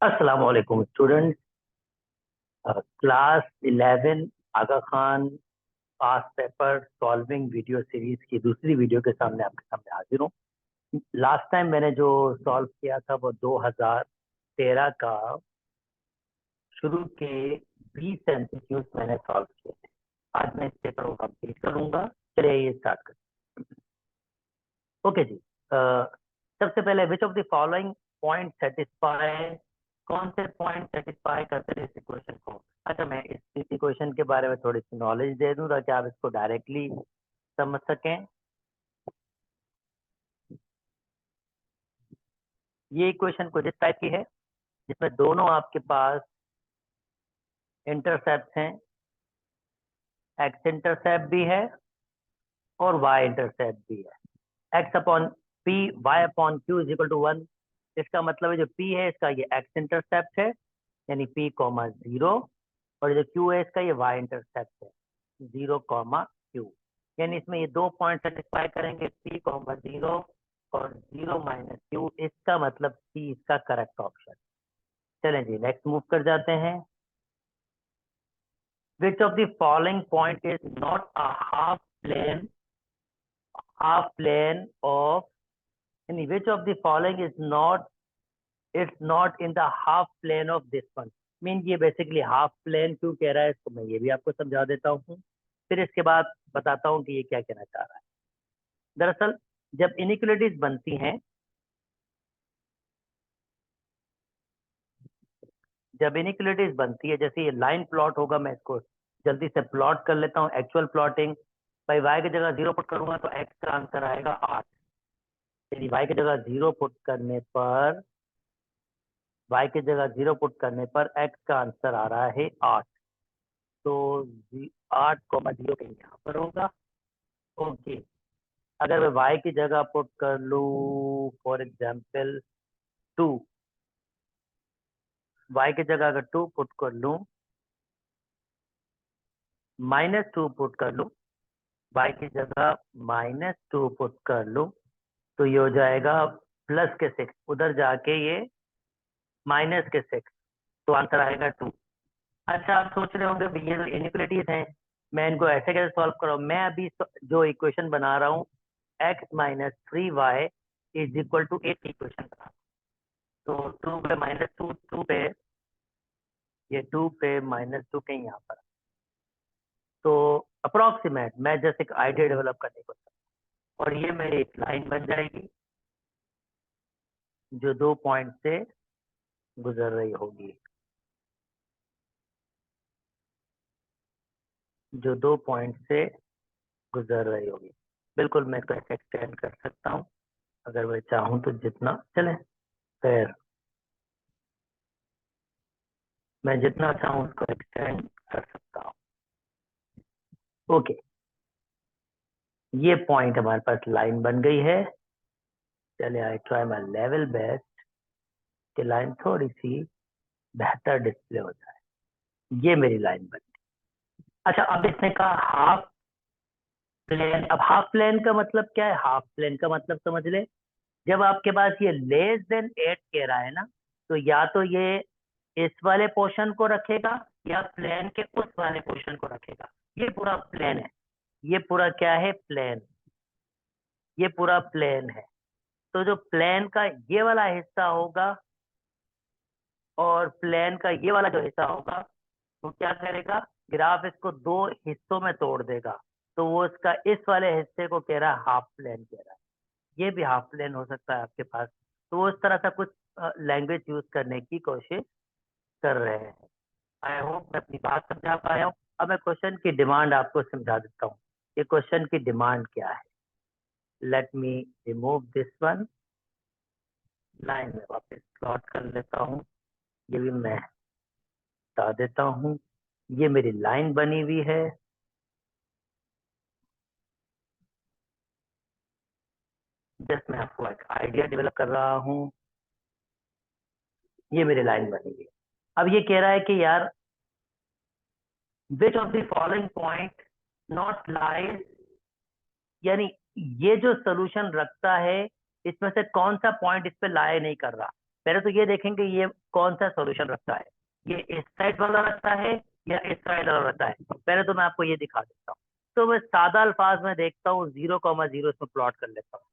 अस्सलाम वालेकुम student. Class 11 आगा खान पास paper solving video series की दूसरी वीडियो के सामने आपके सामने हाजिर हूँ। लास्ट टाइम मैंने जो सॉल्व किया था वो 2013 का शुरू के 20 एमसीक्यूज मैंने सॉल्व किए थे। आज मैं इस पेपर को कंप्लीट करूंगा। चलिए ये स्टार्ट करते हैं। ओके जी। सबसे पहले विच of the following point satisfy, कौन से पॉइंट सेटिस्फाई करते हैं इस इक्वेशन को। अच्छा, मैं इस इक्वेशन के बारे में थोड़ी सी नॉलेज दे दूं ताकि आप इसको डायरेक्टली समझ सकें। ये इक्वेशन कुछ इस टाइप की है जिसमें दोनों आपके पास इंटरसेप्ट हैं। एक्स इंटरसेप्ट भी है और वाई इंटरसेप्ट भी है। X upon p y upon q is equal to 1। इसका मतलब है जो पी है इसका ये एक्स इंटरसेप्ट है यानी पी कॉमा 0, और जो क्यू है इसका ये वाई इंटरसेप्ट है 0 कॉमा क्यू। यानी इसमें ये दो पॉइंट सेटिस्फाई करेंगे, पी कॉमा 0 और 0 माइनस क्यू। इसका मतलब सी इसका करेक्ट ऑप्शन। चलें जी, नेक्स्ट मूव कर जाते हैं। Which of the following point is not a half plane of, यानी which of the following is not, it's not in the half plane of this one. Mean ये basically half plane क्यों कह रहा है इसको मैं ये भी आपको समझा देता हूँ, फिर इसके बाद बताता हूँ कि ये क्या कहना चाह रहा है। दरअसल जब इनइक्वलिटीज बनती हैं, जैसे ये लाइन प्लॉट होगा, मैं इसको जल्दी से प्लॉट कर लेता हूँ। एक्चुअल प्लॉटिंग, भाई वाई की जगह 0 पुट करूंगा तो एक्स का आंसर आएगा 8। यदि वाई की जगह 0 पुट करने पर, एक्स का आंसर आ रहा है 8। तो 8,0 कहीं यहाँ पर होगा। ओके, अगर मैं वाई की जगह पुट कर लूँ फॉर एग्जाम्पल 2, वाई की जगह अगर 2 पुट कर लूँ, -2 पुट कर लूँ, वाई की जगह -2 पुट कर लूँ, तो ये हो जाएगा प्लस के 6, उधर जाके ये माइनस के 6, तो आंसर आएगा 2। अच्छा, आप सोच रहे होंगे ये तो इनइक्वलिटीज हैं, मैं इनको ऐसे कैसे सॉल्व करूँ। मैं अभी जो इक्वेशन बना रहा हूँ x minus 3y is equal to 8 equation बना, तो 2 पे -2, 2 पे ये 2 पे -2 कहीं यहाँ पर, तो अप्रोक्सीमेट मैं जैसे एक आइडिया डेवलप करने को, और ये मेरी एक लाइन बन जाएगी जो 2 पॉइंट से गुजर रही होगी, बिल्कुल मैं इसको ऐसे एक्सटेंड कर सकता हूँ अगर मैं चाहूँ तो, जितना चले फिर मैं जितना चाहूँ उसको एक्सटेंड कर सकता हूँ। ओके, ये पॉइंट हमारे पास लाइन बन गई है। चले, आई ट्राई माई लेवल बेस्ट कि लाइन थोड़ी सी बेहतर डिस्प्ले हो जाए। ये मेरी लाइन बन गई। अच्छा, अब इसने कहा हाफ प्लेन। अब हाफ प्लेन का मतलब क्या है? हाफ प्लेन का मतलब समझ ले, जब आपके पास ये लेस देन 8 कह रहा है ना, तो या तो ये इस वाले पोर्शन को रखेगा या प्लेन के उस वाले पोर्शन को रखेगा। ये पूरा प्लेन है, ये पूरा क्या है? प्लेन। ये पूरा प्लेन है, तो जो प्लेन का ये वाला हिस्सा होगा और प्लेन का ये वाला जो हिस्सा होगा, वो क्या करेगा? ग्राफ इसको दो हिस्सों में तोड़ देगा, तो वो इसका इस वाले हिस्से को कह रहा है हाफ प्लेन कह रहा है। ये भी हाफ प्लेन हो सकता है आपके पास, तो वो इस तरह से कुछ लैंग्वेज यूज करने की कोशिश कर रहे हैं। आई होप मैं अपनी बात समझा पाया हूँ। अब मैं क्वेश्चन की डिमांड आपको समझा देता हूँ। ये क्वेश्चन की डिमांड क्या है? Let me remove this one, line में वापस प्लॉट कर लेता हूँ। ये भी मैं बता देता हूँ, ये मेरी लाइन बनी हुई है। जस्ट मैं आपको एक आइडिया डेवलप कर रहा हूँ। ये मेरी लाइन बनी हुई है। अब ये कह रहा है कि यार विच of the following point not lies, यानी ये जो सोल्यूशन रखता है इसमें से कौन सा पॉइंट इस पे लाए नहीं कर रहा। पहले तो ये देखेंगे ये कौन सा सॉल्यूशन रखता है, ये इस साइड वाला रखता है या इस साइड वाला रखता है। पहले तो मैं आपको ये दिखा देता हूँ। तो मैं सादा अल्फाज में देखता हूँ 0,0 इसमें प्लॉट कर लेता हूँ।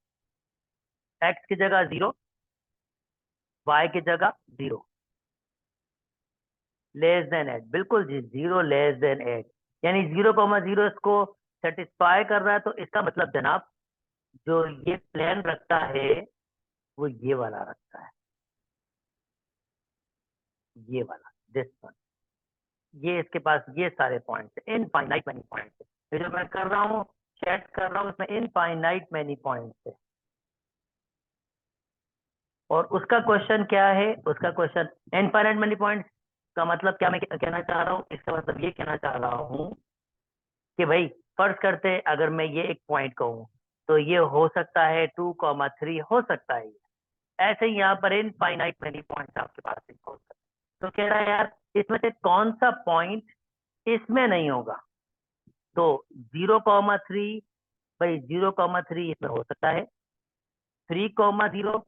एक्स की जगह 0, वाई की जगह 0, लेस देन 8, बिल्कुल जी 0 लेस देन 8, यानी 0,0 इसको सेटिस्फाई कर रहा है। तो इसका मतलब जनाब जो ये प्लान रखता है वो ये वाला रखता है, ये वाला, दिस वन। ये इसके पास ये सारे पॉइंट्स है, इनफाइनाइट मैनी पॉइंट्स है। ये जो मैं कर रहा हूँ, चेक कर रहा हूँ, इसमें इनफाइनाइट मैनी पॉइंट्स है। और उसका क्वेश्चन क्या है, उसका क्वेश्चन इनफाइनाइट मैनी पॉइंट्स का मतलब क्या मैं कहना चाह रहा हूँ, इसका मतलब ये कहना चाह रहा हूँ कि भाई फर्ज करते अगर मैं ये एक पॉइंट कहूँ तो ये हो सकता है 2,3 हो सकता है। ऐसे ही यहाँ पर इनफाइनाइट मैनी पॉइंट्स आपके पास हो सकते हैं। तो कह रहा है यार इसमें से कौन सा पॉइंट इसमें नहीं होगा। तो 0,3, भाई 0,3 इसमें हो सकता है, 3,0,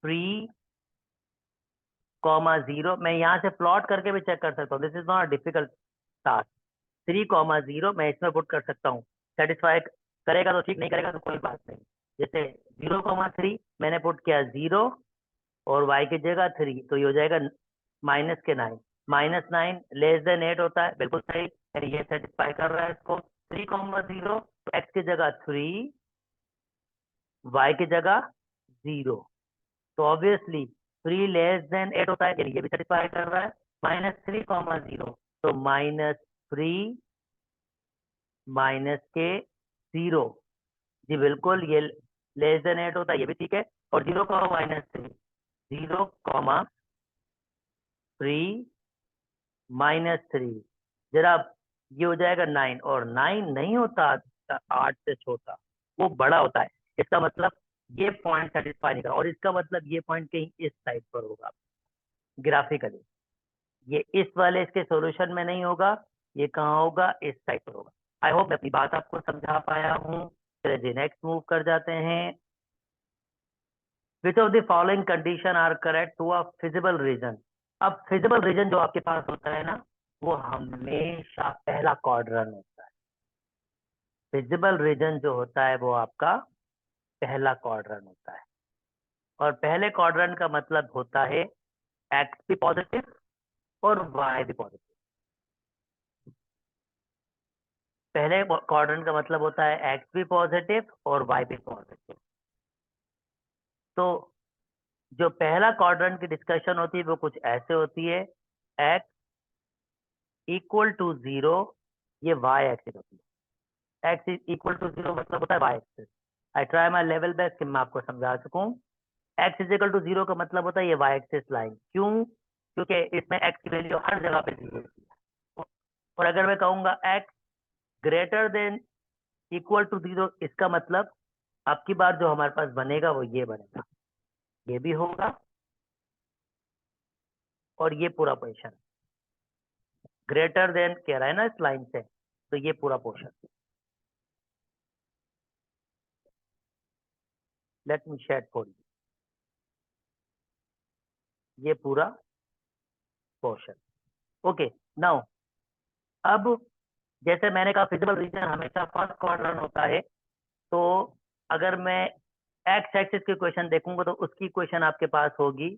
3,0 मैं यहाँ से प्लॉट करके भी चेक कर सकता हूँ, this is not difficult task. 3,0 मैं इसमें पुट कर सकता हूँ, सेटिस्फाई करेगा तो ठीक, नहीं करेगा तो कोई बात नहीं। जैसे 0,3 मैंने पुट किया 0 और y की जगह 3, तो ये हो जाएगा -9। -9 लेस देन 8 होता है, बिल्कुल सही, यानी ये सेटिस्फाई कर रहा है इसको। 3,0, तो x की जगह 3, y की जगह 0, तो ऑब्वियसली 3 लेस देन 8 होता है, यानी ये भी सेटिस्फाई कर रहा है। -3,0, तो -3 माइनस के 0, जी बिल्कुल, ये लेस देन 8 होता है, ये भी ठीक है। और 0, -3, 0,3 -3, जरा ये हो जाएगा 9, और 9 नहीं होता 8 से छोटा, वो बड़ा होता है। इसका मतलब ये पॉइंट सेटिस्फाई नहीं कर, और इसका मतलब ये पॉइंट कहीं इस साइड पर होगा ग्राफिकली, ये इस वाले इसके सॉल्यूशन में नहीं होगा, ये कहाँ होगा, इस साइड पर होगा। आई होप मैं अपनी बात आपको समझा पाया हूँ। चलिए नेक्स्ट मूव कर जाते हैं। Which of the following condition are correct to a feasible region. अब फिजिबल रीजन जो आपके पास होता है ना, वो हमेशा पहला क्वाड्रेंट होता है। फिजिबल रीजन जो होता है वो आपका पहला क्वाड्रेंट होता है, और पहले क्वाड्रेंट का मतलब होता है एक्स भी पॉजिटिव और वाई भी पॉजिटिव। पहले क्वाड्रेंट का मतलब होता है एक्स भी पॉजिटिव और वाई भी पॉजिटिव। तो जो पहला क्वाड्रेंट की डिस्कशन होती है वो कुछ ऐसे होती है, एक्स इक्वल टू 0, ये वाई एक्सिस होती है। एक्स इज इक्वल टू 0 मतलब होता है y axis. I try my level best कि मैं आपको समझा सकूं। एक्स इज इक्वल टू 0 का मतलब होता है ये वाई एक्सिस लाइन। क्यों? क्योंकि इसमें एक्स की वैल्यू हर जगह पे 0 होती है। और अगर मैं कहूंगा x greater than equal to 0, इसका मतलब अब की बार जो हमारे पास बनेगा वो ये बनेगा, ये भी होगा और ये पूरा पोर्शन ग्रेटर देन कह रहा है ना इस लाइन से, तो ये पूरा portion. Let me shade for you, ये पूरा पोर्शन। ओके, नाउ अब जैसे मैंने कहा फिजिबल रीजन हमेशा फर्स्ट क्वाड्रेंट होता है, तो अगर मैं एक्स एक्सिस की इक्वेशन देखूंगा तो उसकी इक्वेशन आपके पास होगी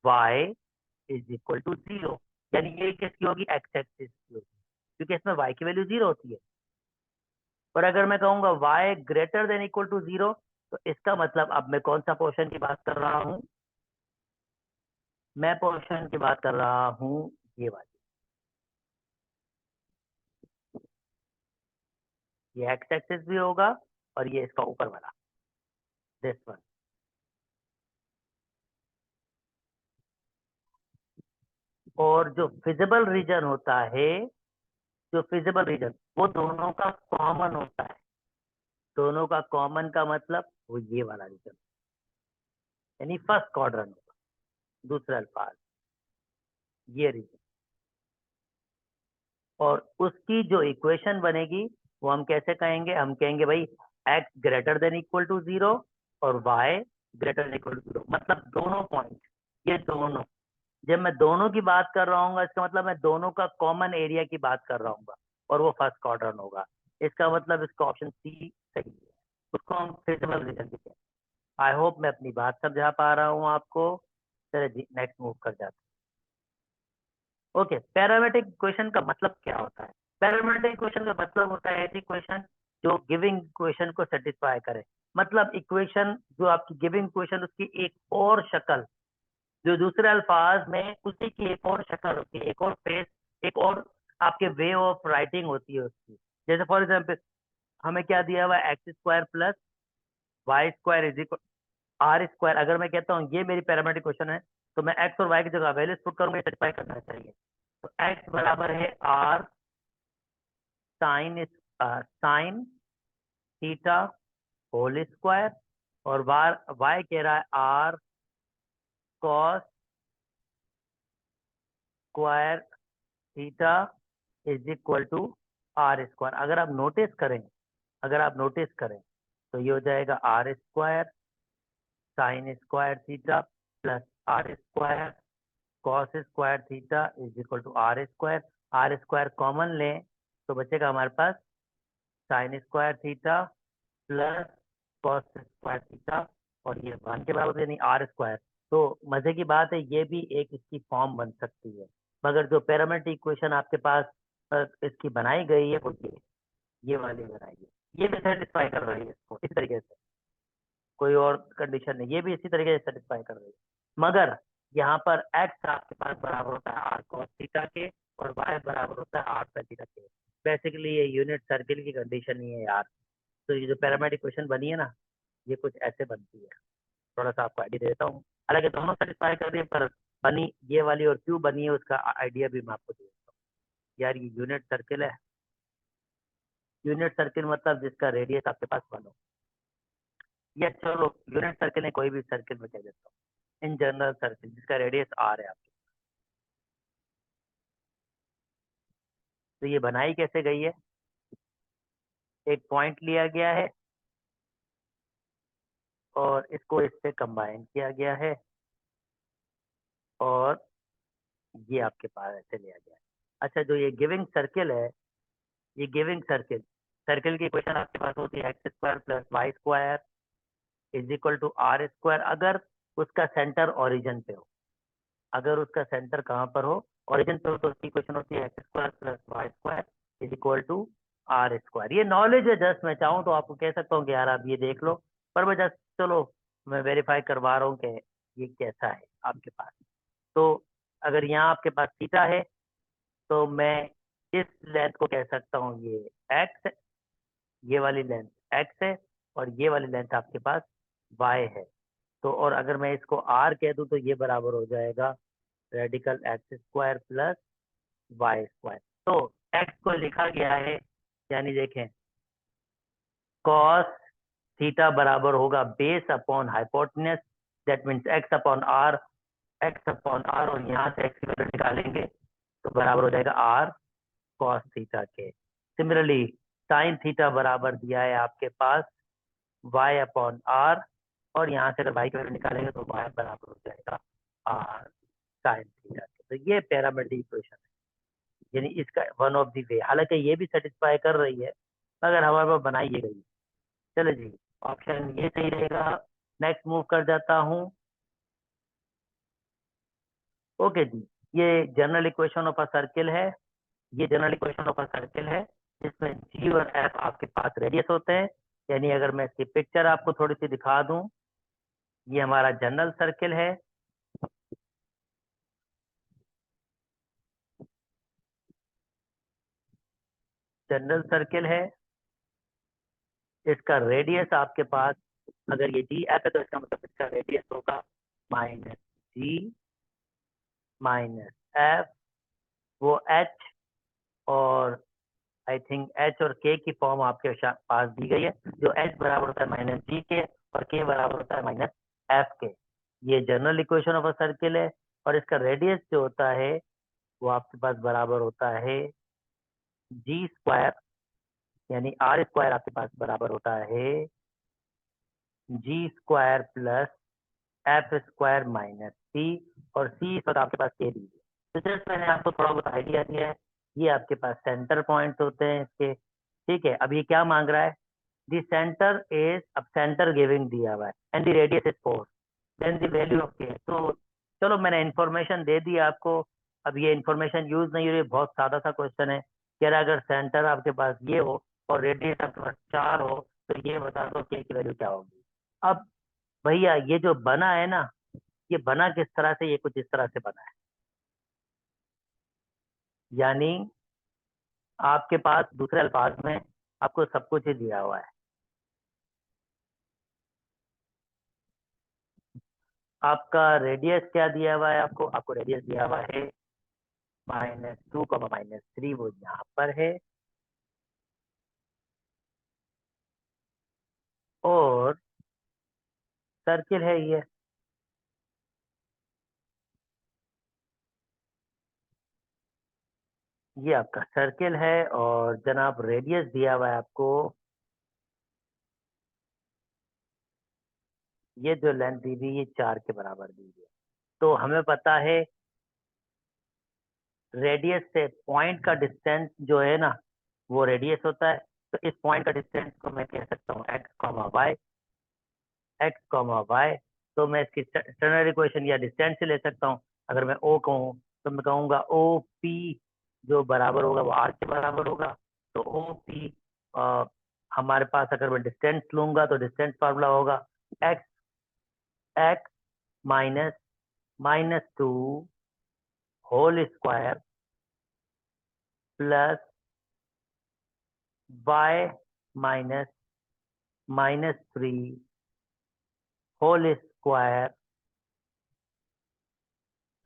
y इज इक्वल टू 0, यानी ये किसकी होगी, एक्स एक्सिस की होगी, क्योंकि इसमें y की वैल्यू 0 होती है। और अगर मैं कहूंगा y greater than equal to 0, तो इसका मतलब अब मैं कौन सा पोर्शन की बात कर रहा हूं, मैं पोर्शन की बात कर रहा हूं ये वाली, ये एक्स एक्सिस भी होगा और ये इसका ऊपर वाला, दिस वन। और जो फिजिबल रीजन होता है, जो फिजिबल रीजन वो दोनों का कॉमन होता है। दोनों का कॉमन का मतलब वो ये वाला रीजन, यानी फर्स्ट क्वाड्रेंट होगा। दूसरा अल्फाज ये रीजन, और उसकी जो इक्वेशन बनेगी वो हम कैसे कहेंगे, हम कहेंगे भाई x greater than equal to 0 और y ग्रेटर इक्वल टू 0, मतलब दोनों पॉइंट, ये दोनों, जब मैं दोनों की बात कर रहा हूँ इसका मतलब मैं दोनों का कॉमन एरिया की बात कर रहा हूँ और वो फर्स्ट क्वाड्रेंट होगा। इसका मतलब इसका ऑप्शन सी सही है, उसको हम फिजिबल रीजन कहते हैं। आई होप मैं अपनी बात समझा पा रहा हूँ आपको। चलिए जी नेक्स्ट मूव कर जाते हैं। ओके, पैरामेट्रिक इक्वेशन का मतलब क्या होता है? पैरामेट्रिक इक्वेशन का मतलब होता है ऐसी इक्वेशन जो गिविंग इक्वेशन को सेटिस्फाई करे। मतलब इक्वेशन जो आपकी गिविंग इक्वेशन उसकी एक और शक्ल, जो दूसरे अल्फाज में उसी की एक और शक्ल होती है, एक और फेस, एक और आपके वे ऑफ राइटिंग होती है उसकी। जैसे फॉर एग्जाम्पल हमें क्या दिया हुआ है, x square plus y square is equal r square. अगर मैं कहता हूँ ये मेरी पैरामेट्रिक क्वेश्चन है तो मैं एक्स और वाई की जगह वैल्यूज पुट करूंगा, सेटिस्फाई करना चाहिए। तो एक्स बराबर है r sine theta whole square, और वाई कह रहा है r cos square theta is equal to r square. अगर आप नोटिस करें तो ये हो जाएगा r square sine square theta plus r square cos square theta is equal to r square common लें तो बचेगा हमारे पास sine square theta plus cos square theta, और ये 1 के बराबर यानी आर स्क्वायर। तो मजे की बात है ये भी एक इसकी फॉर्म बन सकती है, मगर जो पैरामेट्रिक इक्वेशन आपके पास इसकी बनाई गई है वो ये वाली बनाई है, ये भी सेटिस्फाई कर रही है इसको इस तरीके से, कोई और कंडीशन नहीं, ये भी इसी तरीके से सेटिस्फाई कर रही है। मगर यहाँ पर एक्स आपके पास बराबर होता है आर कॉस थीटा के और वाई बराबर होता है आर साइन थीटा के। बेसिकली ये यूनिट सर्किल की कंडीशन ही है यार। तो ये जो पैरामेट्रिक इक्वेशन बनी है ना, ये कुछ ऐसे बनती है। थोड़ा सा आपको आइडिया देता हूँ, हालांकि दोनों सेटिस्फाई कर रही है पर बनी ये वाली और क्यों बनी है उसका आइडिया भी मैं आपको दे देता हूँ। यार ये यूनिट सर्किल है, यूनिट सर्किल मतलब जिसका रेडियस आपके पास 1 हो, या चलो यूनिट सर्किल है कोई भी सर्किल में कह देता हूँ, इन जनरल सर्किल जिसका रेडियस आर है आपके। तो ये बनाई कैसे गई है, एक पॉइंट लिया गया है और इसको इससे कंबाइन किया गया है और ये आपके पास ऐसे लिया गया है। अच्छा, जो ये गिविंग सर्किल है, ये गिविंग सर्किल सर्किल की इक्वेशन आपके पास होती है x square plus y square is equal to r square, अगर उसका सेंटर ओरिजिन पे हो। अगर उसका सेंटर कहाँ पर हो, ओरिजिन पे हो, तो उसकी इक्वेशन होती है x square plus y square is equal to r square. ये नॉलेज है, जस्ट मैं चाहूँ तो आपको कह सकता हूँ कि यार आप ये देख लो, पर मैं जस्ट चलो मैं वेरीफाई करवा रहा हूँ कि ये कैसा है आपके पास। तो अगर यहाँ आपके पास थीटा है तो मैं इस लेंथ को कह सकता हूँ ये एक्स है, ये वाली लेंथ एक्स है और ये वाली लेंथ आपके पास वाई है। तो और अगर मैं इसको आर कह दूं तो ये बराबर हो जाएगा radical x square plus y square. तो एक्स को लिखा गया है, यानी देखें कॉस थीटा बराबर होगा base upon hypotenuse, that means x upon r, x upon r, और यहाँ से एक्स की वैल्यू निकालेंगे तो बराबर हो जाएगा आर कॉस थीटा के। सिमिलरली साइन थीटा बराबर दिया है आपके पास वाई अपॉन आर, और यहाँ से अगर वाई की वैल्यू निकालेंगे तो वाई बराबर हो जाएगा आर साइन थीटा के। तो ये पैरामेट्रिक इक्वेशन है, यानी इसका वन ऑफ द वे, हालांकि ये भी सेटिस्फाई कर रही है मगर हमारे पास बनाई ये गई है। चलो जी, ऑप्शन ये सही रहेगा। नेक्स्ट मूव कर जाता हूँ। ओके जी, ये general equation of a circle है, ये general equation of a circle है जिसमें जी और एफ आपके पास रेडियस होते हैं। यानी अगर मैं इसकी पिक्चर आपको थोड़ी सी दिखा दूं, ये हमारा जनरल सर्किल है, जनरल सर्किल है, इसका रेडियस आपके पास अगर ये जी एफ है तो इसका मतलब इसका रेडियस होगा माइनस जी माइनस एफ, वो एच, और आई थिंक एच और के की फॉर्म आपके पास दी गई है, जो एच बराबर होता है माइनस जी के और के बराबर होता है माइनस एफ के। ये general equation of a circle है, और इसका रेडियस जो होता है वो आपके पास बराबर होता है जी स्क्वायर, यानी आर स्क्वायर आपके पास बराबर होता है g square plus f square minus c, और सी इस वक्त आपके पास के दी है। तो जस्ट मैंने आपको थोड़ा बहुत आइडिया दिया है, ये आपके पास सेंटर पॉइंट होते हैं इसके। ठीक है, अब ये क्या मांग रहा है, द सेंटर इज, अब सेंटर गिविंग दिया हुआ है, and the radius is 4, then the value of k. तो चलो मैंने इन्फॉर्मेशन दे दी आपको, अब ये इन्फॉर्मेशन यूज नहीं हो रही, बहुत सादा सा क्वेश्चन है। कह रहा है अगर सेंटर आपके पास ये हो और रेडियस आपके पास 4 हो, तो ये बता दो के की वैल्यू क्या होगी। अब भैया ये जो बना है ना, ये बना किस तरह से, ये कुछ इस तरह से बना है, यानी आपके पास दूसरे अल्फाज में आपको सब कुछ ही दिया हुआ है। आपका रेडियस क्या दिया हुआ है, आपको आपको रेडियस दिया हुआ है -2, -3, वो यहाँ पर है। और सर्किल है ये आपका सर्किल है, और जनाब रेडियस दिया हुआ है आपको, ये जो लेंथ दी हुई है 4 के बराबर दी हुई है। तो हमें पता है रेडियस से पॉइंट का डिस्टेंस जो है ना, वो रेडियस होता है। तो इस पॉइंट का डिस्टेंस को मैं कह सकता हूँ x comma y, x comma y. तो मैं इसकी स्टैंडर्ड इक्वेशन या डिस्टेंस से ले सकता हूँ। अगर मैं ओ कहूँ तो मैं कहूँगा ओ पी जो बराबर होगा वो आर के बराबर होगा। तो ओ पी हमारे पास, अगर मैं डिस्टेंस लूंगा तो डिस्टेंस फार्मूला होगा x, x minus -2 whole square plus y minus -3 whole square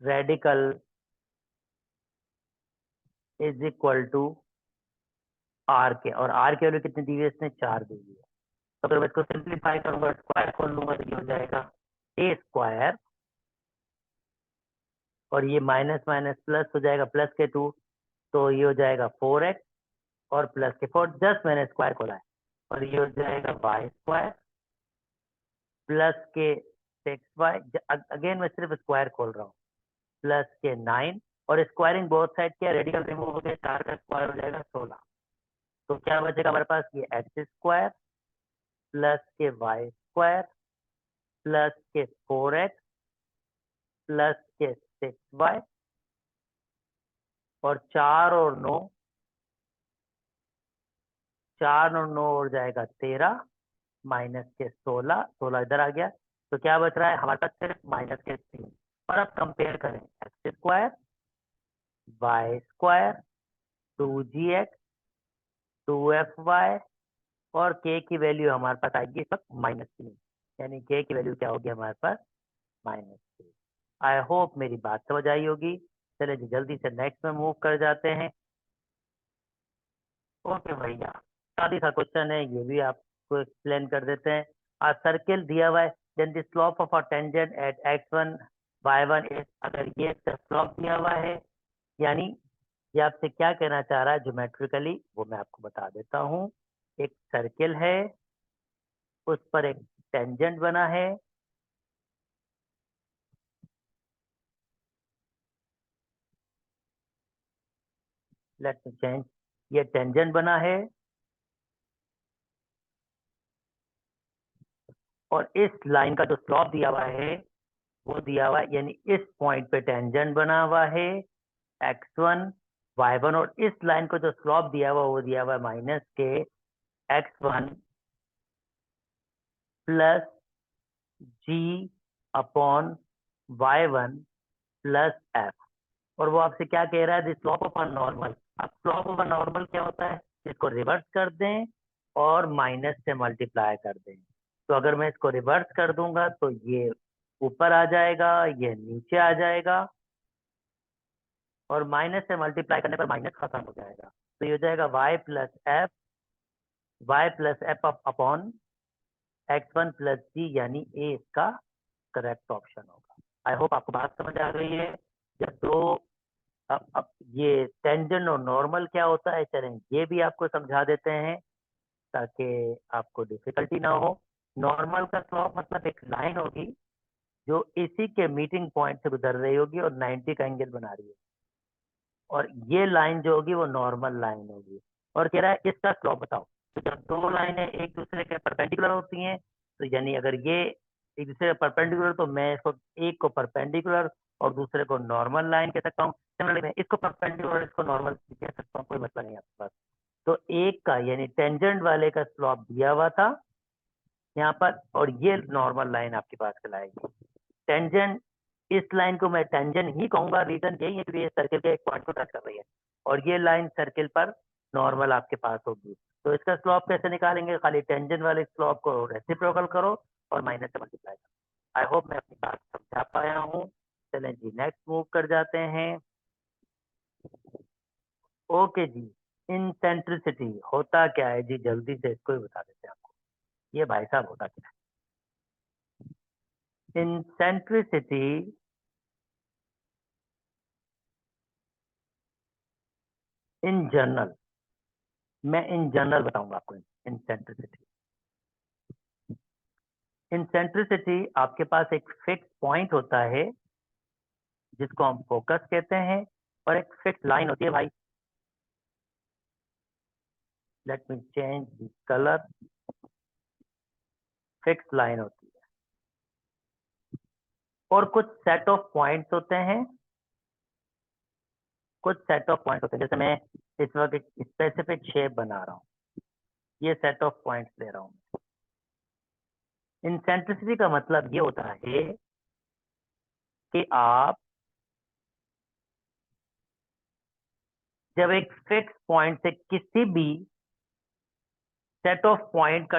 radical is equal to r k. और आर की वैल्यू कितनी दी हुई है इसने, 4 दी हुई है। तो अगर मैं इसको सिंप्लीफाई करूंगा, स्क्वायर खोल लूंगा, तो ये हो जाएगा ए स्क्वायर, और ये माइनस माइनस प्लस हो जाएगा, +2, तो ये हो जाएगा 4x, और +4, जस्ट मैंने स्क्वायर खोला है, और ये हो जाएगा वाई स्क्वायर +6y। अगेन मैं सिर्फ स्क्वायर खोल रहा हूँ, +9, और स्क्वायरिंग बोथ साइड क्या, रेडिकल रिमूव हो गया, 4 का स्क्वायर हो जाएगा 16। तो क्या बचेगा हमारे पास, ये x square +y square +4x +6y, और 4 और 9, 4 और 9 हो जाएगा 13, -16, 16 इधर आ गया। तो क्या बच रहा है हमारे पास, सिर्फ -3। और अब कंपेयर करें, x square Y square 2gx 2fy, और के की वैल्यू हमारे पास आएगी इस वक्त -3, यानी के की वैल्यू क्या होगी हमारे पास, -3। आई होप मेरी बात समझ आई होगी। चले जी जल्दी से नेक्स्ट में मूव कर जाते हैं। ओके भैया, सादी सा क्वेश्चन है, ये भी आपको एक्सप्लेन कर देते हैं। आ सर्किल दिया हुआ है, then the slope of a tangent at x1 y1 is, अगर ये इसका स्लोप दिया हुआ है, यानी ये आपसे क्या कहना चाह रहा है ज्योमेट्रिकली, वो मैं आपको बता देता हूँ। एक सर्किल है, उस पर एक टेंजेंट बना है, लेट मी चेंज, ये टेंजेंट बना है, और इस लाइन का जो स्लोप दिया हुआ है वो दिया हुआ है, यानी इस पॉइंट पे टेंजेंट बना हुआ है x1 y1, और इस लाइन को जो स्लोप दिया हुआ वो दिया हुआ है -के x1 plus g/y1 plus f। और वो आपसे क्या कह रहा है, the slope of a normal. अब स्लोप ऑफ अ नॉर्मल क्या होता है, इसको रिवर्स कर दें और माइनस से मल्टीप्लाई कर दें। तो अगर मैं इसको रिवर्स कर दूंगा तो ये ऊपर आ जाएगा, ये नीचे आ जाएगा, और माइनस से मल्टीप्लाई करने पर माइनस खत्म हो जाएगा। तो ये हो जाएगा y+f अपॉन x1 + g, यानी ए इसका करेक्ट ऑप्शन होगा। आई होप आपको बात समझ आ गई है। जब तो अब ये टेंजेंट और नॉर्मल क्या होता है, चलें ये भी आपको समझा देते हैं ताकि आपको डिफिकल्टी ना हो। नॉर्मल का स्लोप मतलब एक लाइन होगी, जो इसी के मीटिंग पॉइंट से गुजर रही होगी और 90 का एंगल बना रही है, और ये लाइन जो होगी वो नॉर्मल लाइन होगी। और कह रहा है इसका स्लोप बताओ। तो जब दो लाइनें एक दूसरे के परपेंडिकुलर होती हैं, तो यानी अगर ये एक दूसरे के परपेंडिकुलर, तो मैं इसको एक को परपेंडिकुलर और दूसरे को नॉर्मल लाइन कह सकता हूँ। सिमिलरली मैं इसको परपेंडिकुलर इसको नॉर्मल कह सकता हूँ, कोई मतलब नहीं आपके पास। तो एक का यानी टेंजेंट वाले का स्लोप दिया हुआ था यहाँ पर, और ये नॉर्मल लाइन आपके पास कहलाएगी टेंजेंट। इस लाइन को मैं टेंजेंट ही कहूंगा, रीजन यही है कि ये सर्किल के एक पॉइंट को टच कर रही है, और ये लाइन सर्किल पर नॉर्मल आपके पास होगी। तो इसका स्लोप कैसे निकालेंगे? खाली टेंजेंट वाले स्लोप को रेसिप्रोकल करो और माइनस से मल्टीप्लाई करो। आई होप मैं अपनी बात समझा पाया हूँ। चलें जी, नेक्स्ट मूव कर जाते हैं। ओके जी, इंसेंट्रिसिटी होता क्या है जी? जल्दी से इसको ही बता देते हैं आपको। ये भाई साहब होता क्या है इंसेंट्रिसिटी? इन जनरल, मैं इन जनरल बताऊंगा आपको इंसेंट्रिसिटी। इंसेंट्रिसिटी आपके पास एक फिक्स पॉइंट होता है जिसको हम फोकस कहते हैं, और एक फिक्स लाइन होती है भाई। Let me change the colour. Fix line होती है, और कुछ सेट ऑफ पॉइंट्स होते हैं। कुछ सेट ऑफ पॉइंट्स होते हैं, जैसे मैं इस वक्त एक स्पेसिफिक शेप बना रहा हूँ, ये सेट ऑफ पॉइंट्स ले रहा हूँ। इंसेंट्रिसिटी का मतलब ये होता है कि आप जब एक फिक्स पॉइंट से किसी भी सेट ऑफ पॉइंट का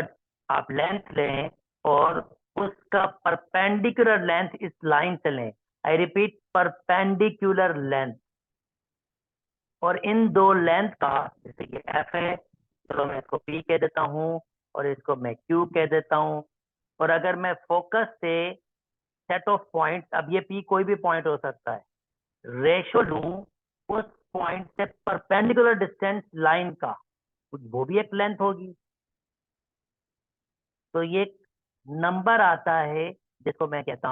आप लेंथ लें और उसका परपेंडिकुलर लेंथ इस लाइन से लें, आई रिपीट परपेंडिकुलर लेंथ, और इन दो लेंथ का, जैसे ये एफ है, चलो मैं इसको पी कह देता हूँ और इसको मैं क्यू कह देता हूँ। और अगर मैं फोकस से सेट ऑफ पॉइंट्स, अब ये पी कोई भी पॉइंट हो सकता है, रेशो लूं उस पॉइंट से परपेंडिकुलर डिस्टेंस लाइन का, वो भी एक लेंथ होगी। तो ये नंबर आता है जिसको मैं कहता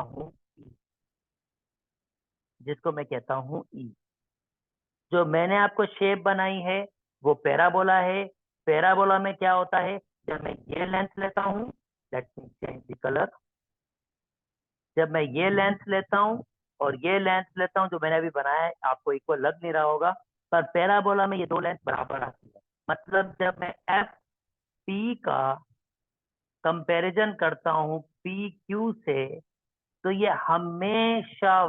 हूँ, ई। जो मैंने आपको शेप बनाई है वो पैराबोला है। पैराबोला में क्या होता है, जब मैं ये लेंथ लेता हूँ, let me change the colour, जब मैं ये लेंथ लेता हूँ और ये लेंथ लेता हूँ, जो मैंने अभी बनाया है आपको इक्वल लग नहीं रहा होगा, पर पैराबोला में ये दो लेंथ बराबर आती है। मतलब जब मैं एफ पी का कंपैरिजन करता हूँ पी क्यू से, तो ये हमेशा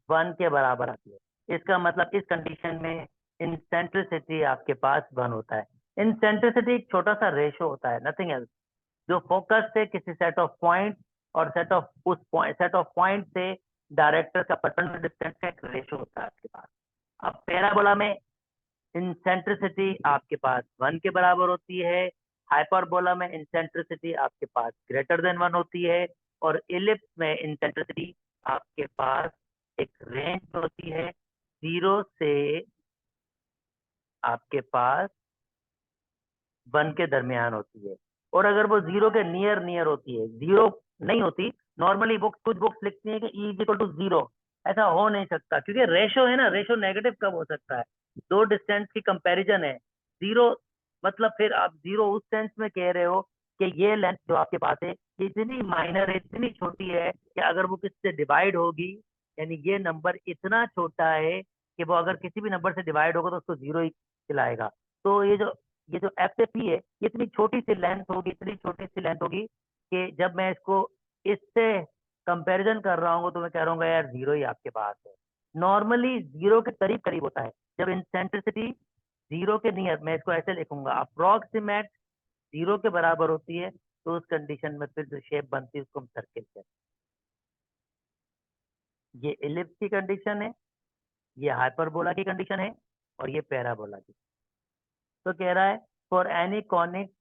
1 के बराबर आती है। इसका मतलब इस कंडीशन में इंसेंट्रिसिटी आपके पास 1 होता है। इंसेंट्रिसिटी एक छोटा सा रेशो होता है, नथिंग एल्स, जो फोकस से किसी सेट ऑफ पॉइंट और सेट ऑफ पॉइंट से डायरेक्टर का परपेंडिकुलर डिस्टेंस का एक रेशो होता है आपके पास। अब पैराबोला में इंसेंट्रिसिटी आपके पास 1 के बराबर होती है, हाइपरबोला में इंसेंट्रिसिटी आपके पास ग्रेटर देन 1 होती है, और इलिप्स में इंसेंट्रिसिटी आपके पास एक रेंज होती है, 0 से आपके पास 1 के दरमियान होती है। और अगर वो 0 के नियर नियर होती है, 0 नहीं होती, नॉर्मली कुछ बुक्स लिखती है कि ई इज इक्वल टू 0, ऐसा हो नहीं सकता, क्योंकि रेशो है ना, रेशो नेगेटिव कब हो सकता है? दो डिस्टेंस की कंपैरिजन है, 0 मतलब फिर आप 0 उस सेंस में कह रहे हो कि ये लेंथ जो आपके पास है ये इतनी माइनर है, इतनी छोटी है कि अगर वो किससे डिवाइड होगी, यानी ये नंबर इतना छोटा है कि वो अगर किसी भी नंबर से डिवाइड होगा तो उसको 0 ही खिलाएगा। तो ये जो एफ से पी है, ये इतनी छोटी सी लेंथ होगी, इतनी छोटी सी लेंथ होगी कि जब मैं इसको इससे कंपैरिजन कर रहा हूँ तो मैं कह रहा हूँ यार 0 ही आपके पास है। नॉर्मली 0 के करीब करीब होता है, जब इंसेंट्रिसिटी 0 के नियर, मैं इसको ऐसे लिखूंगा, अप्रोक्सीमेट 0 के बराबर होती है, तो उस कंडीशन में फिर जो शेप बनती है उसको हम सर्किल कहते हैं। ये इलिप्स की कंडीशन है, ये हाइपरबोला की कंडीशन है, और ये पैराबोला की। तो कह रहा है for any conic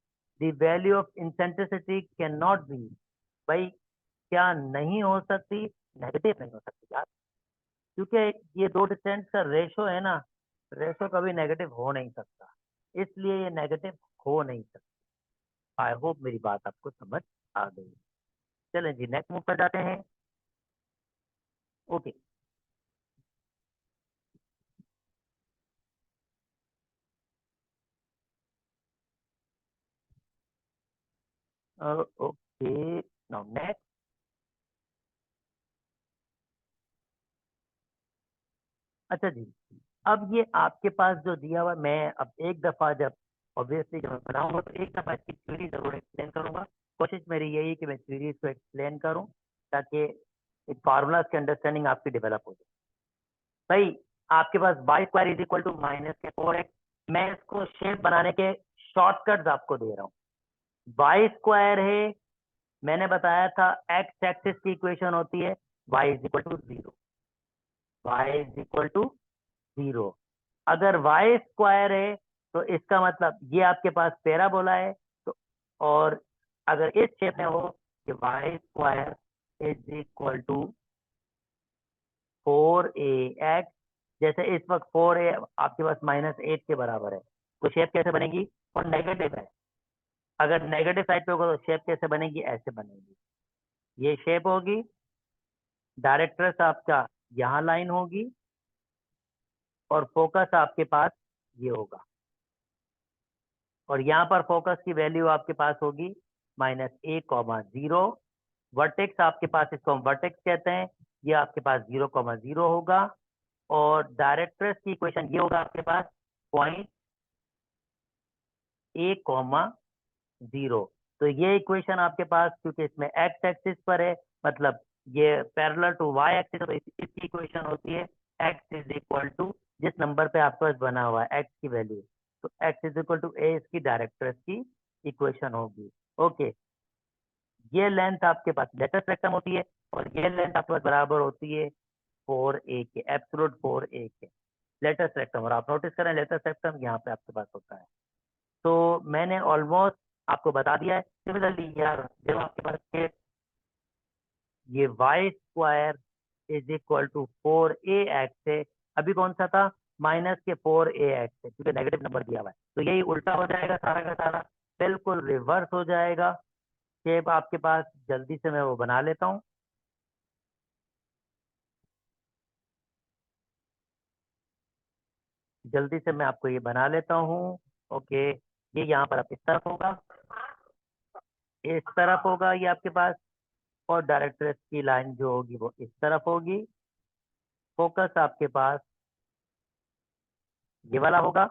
the value of eccentricity can not be, भाई क्या नहीं हो सकती? नेगेटिव नहीं हो सकती यार, क्योंकि ये दो डिस्टेंस का रेशो है ना, रेशो कभी नेगेटिव हो नहीं सकता, इसलिए ये नेगेटिव हो नहीं सकता। आई होप मेरी बात आपको समझ आ गई। चलें जी, नेक्स्ट मूव पर जाते हैं। Okay, okay, now next. अच्छा जी, अब ये आपके पास जो दिया हुआ, मैं अब एक दफा जब ऑब्वियसली जब मैं बनाऊंगा तो एक दफा इसकी थ्योरी जरूर एक्सप्लेन करूंगा। कोशिश मेरी यही है कि मैं थ्योरी को एक्सप्लेन करूं ताकि एक फार्मूला की अंडरस्टैंडिंग आपकी डेवलप हो जाए। भाई, आपके पास y square is equal to minus के 4x, मैं इसको शेप बनाने के शॉर्टकट्स आपको दे रहा हूँ। वाई स्क्वायर है, मैंने बताया था एक्स एक्सिस की इक्वेशन होती है y is equal to 0, y is equal to 0। अगर वाई स्क्वायर है तो इसका मतलब ये आपके पास पैराबोला है, तो और अगर इस शेप में हो कि y square is equal to 4ax, जैसे इस वक्त 4a आपके पास -8 के बराबर है, तो शेप कैसे बनेगी? और नेगेटिव है, अगर नेगेटिव साइड पे होगा तो शेप कैसे बनेगी? ऐसे बनेगी, ये शेप होगी। डायरेक्ट्रेस आपका यहाँ लाइन होगी और फोकस आपके पास ये होगा, और यहाँ पर फोकस की वैल्यू आपके पास होगी -a,0। वर्टेक्स आपके पास, इसको हम वर्टेक्स कहते हैं, ये आपके पास 0,0 होगा। और डायरेक्ट्रेस की इक्वेशन ये होगा आपके पास पॉइंट a,0। तो ये इक्वेशन आपके पास, क्योंकि इसमें एक्स एक्सिस पर है, मतलब ये पैरेलल टू वाई एक्सिस, तो इसकी इक्वेशन होती है एक्स इज इक्वल टू, जिस नंबर पे आपके पास बना हुआ है एक्स की वैल्यू, तो एक्स इज इक्वल टू ए इसकी डायरेक्ट्रेस की इक्वेशन होगी। ओके, ये लेंथ आपके पास लेटेस्ट रेक्टम होती है और ये लेंथ आपके पास बराबर होती है 4a के, एब्सोल्यूट 4a के, लेटेस्ट रेक्टम। और आप नोटिस करें लेटेस्ट रेक्टम यहाँ पे आपके पास होता है। तो मैंने ऑलमोस्ट आपको बता दिया है। सिमिलरली यार, जब आपके पास ये y square is equal to 4ax है, अभी कौन सा था? -4ax है, क्योंकि नेगेटिव नंबर दिया हुआ है, तो यही उल्टा हो जाएगा सारा का सारा, बिल्कुल रिवर्स हो जाएगा। शेप आपके पास जल्दी से मैं वो बना लेता हूँ। जल्दी से मैं आपको ये बना लेता हूँ। ओके, ये यहाँ पर आप इस तरफ होगा, इस तरफ होगा ये आपके पास, और डायरेक्ट्रेस की लाइन जो होगी वो इस तरफ होगी। फोकस आपके पास ये वाला होगा,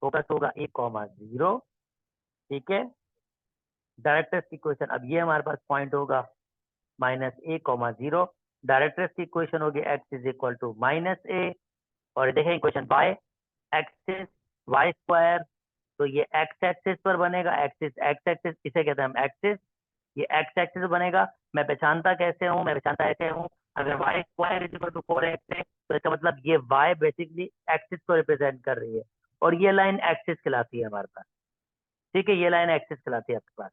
फोकस होगा 1,0। ठीक है, डायरेक्ट्रेस की इक्वेशन, अब ये हमारे पास पॉइंट होगा -a,0। डायरेक्ट्रेस की इक्वेशन होगी x is equal to -a, और देखें equation by axis y square, तो ये एक्स एक्सिस पर बनेगा, एक्सिस एक्स एक्सिस इसे कहते हैं हम एक्सिस, ये एक्स एक्सिस बनेगा। मैं पहचानता कैसे हूँ? मैं पहचानता ऐसे हूँ, अगर y square is equal to 4x है तो इसका मतलब ये वाई बेसिकली एक्सिस को रिप्रेजेंट कर रही है, और ये लाइन एक्सिस कहलाती है हमारे पास। ठीक है, ये लाइन एक्सिस कहलाती है आपके पास,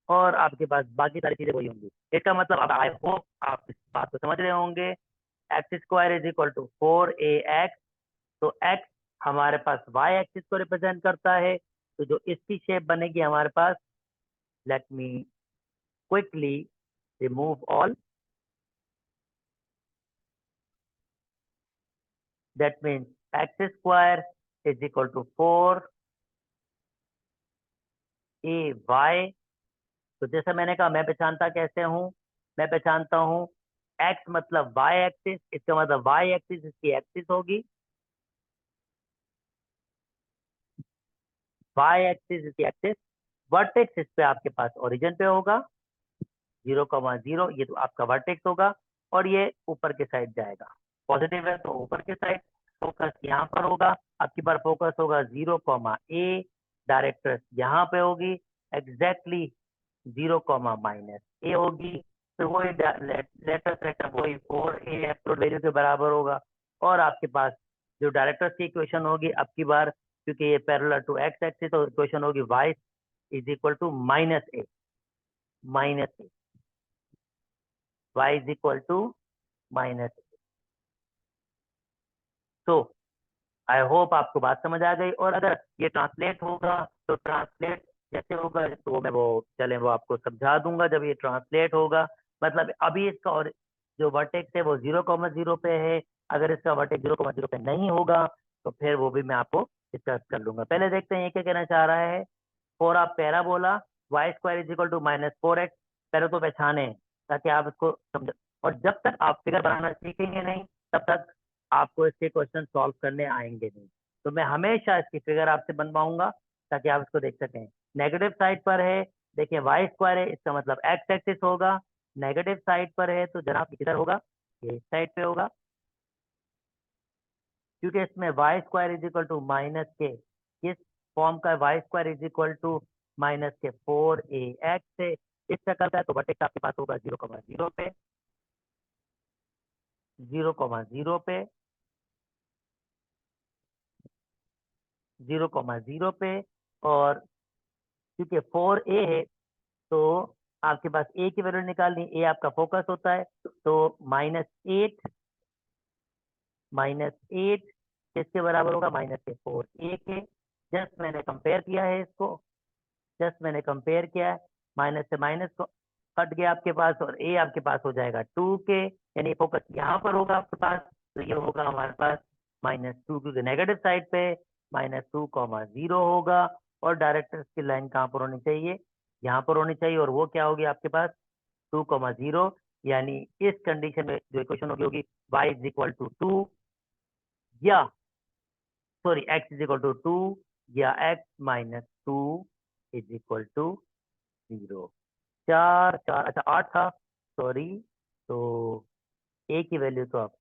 और आपके पास बाकी सारी चीजें वही होंगी। इसका मतलब अब आई होप आप इस बात को समझ रहे होंगे। X square is equal to 4ax, तो x हमारे पास y एक्सिस को रिप्रेजेंट करता है, तो जो इसकी शेप बनेगी हमारे पास, let me quickly remove all, that means x square is equal to 4ay। तो जैसे मैंने कहा, मैं पहचानता कैसे हूँ? मैं पहचानता हूँ x मतलब y एक्सिस, इसका मतलब y एक्सिस इसकी एक्सिस होगी, y एक्सिस इसकी एक्सिस, वर्टेक्स इस पे आपके पास ओरिजिन पे होगा 0,0, ये तो आपका वर्टेक्स होगा, और ये ऊपर के साइड जाएगा, पॉजिटिव है तो ऊपर के साइड। फोकस यहाँ पर होगा, आपकी बार फोकस होगा 0,a, डायरेक्ट्रेस यहाँ पे होगी एग्जैक्टली 0,-a होगी, तो वही लेटेस्ट रेक्टम वही 4a एब्सोल्यूट वैल्यू के बराबर होगा। और आपके पास जो डायरेक्ट्रेस की इक्वेशन होगी अब की बार, क्योंकि ये पैरेलल टू एक्स एक्सिस, तो इक्वेशन होगी y is equal to -a, -a, y is equal to -a। तो आई होप आपको बात समझ आ गई, और अगर ये ट्रांसलेट होगा तो ट्रांसलेट जैसे होगा तो मैं वो, चले वो आपको समझा दूंगा जब ये ट्रांसलेट होगा। मतलब अभी इसका और जो वर्टेक्स है वो 0,0 पे है। अगर इसका वर्टेक्स 0,0 पे नहीं होगा तो फिर वो भी मैं आपको डिस्कस कर लूंगा। पहले देखते हैं ये क्या कहना चाह रहा है। For a parabola y square is equal to -4x, पहले तो पहचाने ताकि आप इसको समझ। और जब तक आप फिगर बनाना सीखेंगे नहीं तब तक आपको इसके क्वेश्चन सॉल्व करने आएंगे नहीं। तो मैं हमेशा इसकी फिगर आपसे बनवाऊंगा ताकि आप इसको देख सकें। नेगेटिव साइड पर है, देखिए वाई स्क्वायर है, इसका मतलब एक्स एक्सिस होगा। नेगेटिव साइड पर है तो जनाब किधर होगा, ये इस साइड पे होगा, क्योंकि इसमें y square is equal to minus के किस फॉर्म का, y square is equal to -4ax है इस शक्ल का। तो वर्टेक्स आपके पास होगा 0,0 पे, 0,0 पे, 0,0 पे। और क्योंकि 4a है तो आपके पास a की वैल्यू निकालनी, a आपका फोकस होता है। तो -8, -8 किसके बराबर होगा, -4a के। जस्ट मैंने कंपेयर किया है इसको, जस्ट मैंने कंपेयर किया है, माइनस से माइनस को कट गया आपके पास और a आपके पास हो जाएगा 2 के, यानी फोकस यहाँ पर होगा आपके पास। तो ये होगा हमारे पास -2, क्योंकि नेगेटिव साइड पे -2,0 होगा। और डायरेक्टर्स की लाइन कहाँ पर होनी चाहिए, यहाँ पर होनी चाहिए। और वो क्या होगी आपके पास 2,0, यानी इस कंडीशन में जो इक्वेशन होगी होगी y इज इक्वल टू 2 या sorry x is equal to 2 या x -2 इज इक्वल टू 0। 4 4 अच्छा 8 था, सॉरी। तो a की वैल्यू तो अब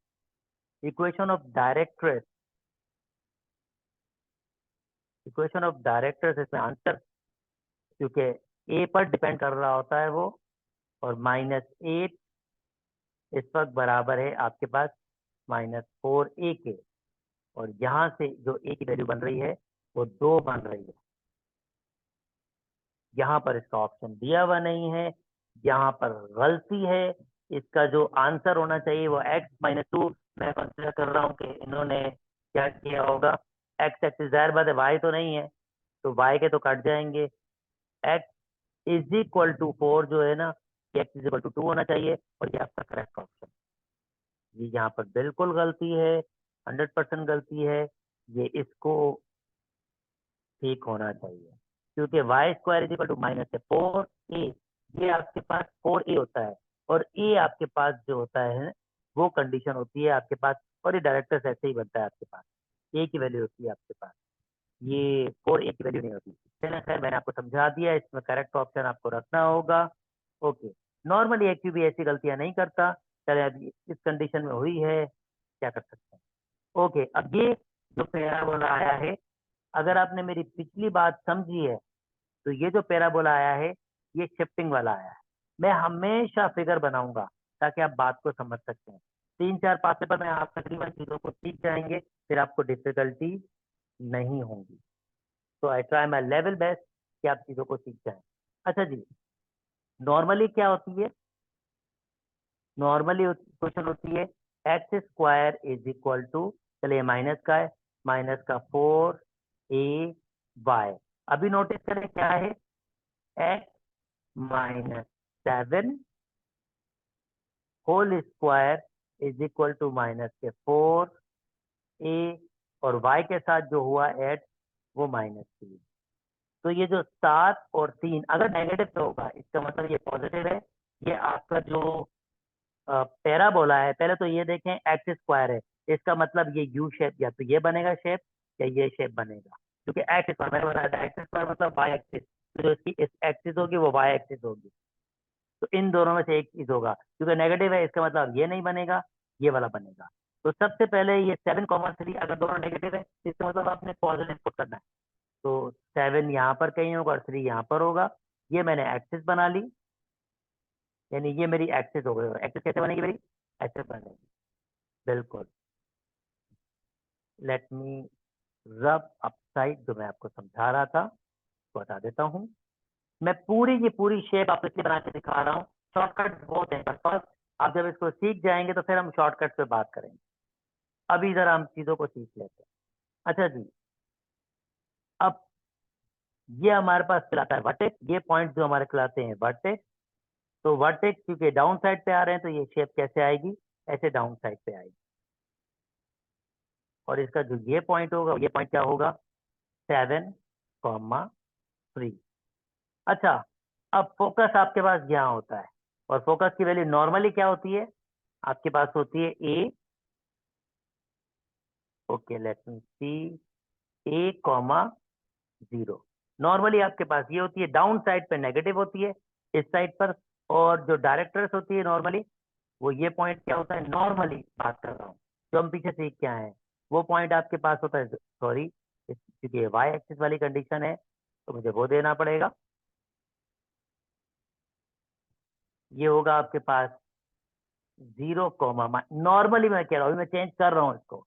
equation of directress, equation of directress इसमें आंसर, क्योंकि a पर डिपेंड कर रहा होता है वो। और -8 इस वक्त बराबर है आपके पास -4a के। और यहाँ से जो a की वैल्यू बन रही है वो 2 बन रही है। यहाँ पर इसका ऑप्शन दिया हुआ नहीं है, यहाँ पर गलती है। इसका जो आंसर होना चाहिए वो x-2। मैं कंसिडर कर रहा हूँ कि इन्होंने क्या किया होगा, x एक्सिस जाहिर बात है y तो नहीं है, तो y के तो कट जाएंगे। x इज इक्वल टू 4 जो है ना, x इज इक्वल टू 2 होना चाहिए। और ये आपका करेक्ट ऑप्शन, ये यहाँ पर बिल्कुल गलती है, 100% गलती है। ये इसको ठीक होना चाहिए, क्योंकि y square is equal to -4a, ये आपके पास 4a होता है। और a आपके पास जो होता है वो कंडीशन होती है आपके पास। और ये डायरेक्टर्स ऐसे ही बनता है आपके पास, a की वैल्यू होती है आपके पास, ये 4a की वैल्यू नहीं होती। चलिए खैर, मैंने आपको समझा दिया, इसमें करेक्ट ऑप्शन आपको रखना होगा। ओके, नॉर्मली एक भी ऐसी गलतियां नहीं करता। चले अभी इस कंडीशन में हुई है, क्या कर सकते हैं। ओके, अब ये जो पैराबोला आया है, अगर आपने मेरी पिछली बात समझी है तो ये जो पैराबोला आया है ये शिफ्टिंग वाला आया है। मैं हमेशा फिगर बनाऊंगा ताकि आप बात को समझ सकते हैं। 3 4 5 पेपर में आप तकरीबन चीजों को सीख जाएंगे, फिर आपको डिफिकल्टी नहीं होगी। तो आई ट्राई माई लेवल बेस्ट कि आप चीजों को सीख जाएं। अच्छा जी, नॉर्मली क्या होती है, नॉर्मली क्वेश्चन होती है x square is equal to, चलिए माइनस का है, -4a y। अभी नोटिस करें क्या है, x -7 whole square is equal to -4a। और y के साथ जो हुआ ऐड वो -3। तो ये जो 7 और 3 अगर नेगेटिव पे होगा इसका मतलब ये पॉजिटिव है। ये आपका जो पैराबोला है, पहले तो ये देखें एक्स स्क्वायर है, इसका मतलब ये यू शेप, या तो ये बनेगा शेप या ये शेप बनेगा। क्योंकि एक्स स्क्वायर मैंने बताया था, एक्स स्क्वायर मतलब वाई एक्सिस, तो जो इसकी इस एक्सिस होगी वो वाई एक्सिस होगी। तो इन दोनों में से एक चीज होगा, क्योंकि नेगेटिव है इसका मतलब ये नहीं बनेगा, ये वाला बनेगा। तो सबसे पहले ये 7,3 अगर दोनों नेगेटिव है इसका मतलब आपने पॉजिटिव पुट करना है। तो 7 यहाँ पर कहीं होगा और 3 यहाँ पर होगा। ये मैंने एक्सिस बना ली, यानी ये मेरी एक्सिस हो गई। एक्सिस कैसे बनेगी मेरी, एक्सिस बनेगी, बिल्कुल। लेट मी रब अपसाइड, जो मैं आपको समझा रहा था बता देता हूँ। मैं पूरी की पूरी शेप आपको इसलिए बना के दिखा रहा हूँ, शॉर्टकट बहुत है, पर फर्स्ट आप जब इसको सीख जाएंगे तो फिर हम शॉर्टकट पे बात करेंगे। अभी जरा हम चीजों को सीख लेते हैं। अच्छा जी, अब ये हमारे पास खिलाता है वर्टेक्स, ये पॉइंट जो हमारे खिलाते हैं वर्टेक्स। तो वर्टेक्स क्योंकि डाउन साइड पे आ रहे हैं तो ये शेप कैसे आएगी, ऐसे डाउन साइड पे आएगी। और इसका जो ये पॉइंट होगा, ये पॉइंट क्या होगा, 7,3। अच्छा, अब फोकस आपके पास यहाँ होता है, और फोकस की वैल्यू नॉर्मली क्या होती है आपके पास, होती है ए, ओके लेट मी सी, ए कॉमा 0। नॉर्मली आपके पास ये होती है, डाउन साइड पे नेगेटिव होती है इस साइड पर, और जो डायरेक्टर्स होती है नॉर्मली, वो ये पॉइंट क्या होता है, नॉर्मली बात कर रहा हूँ जो हम पीछे सीख के आए हैं, वो पॉइंट आपके पास होता है, सॉरी क्योंकि ये वाई एक्सिस वाली कंडीशन है तो मुझे वो देना पड़ेगा। ये होगा आपके पास 0, नॉर्मली मैं कह रहा हूँ, मैं चेंज कर रहा हूँ इसको,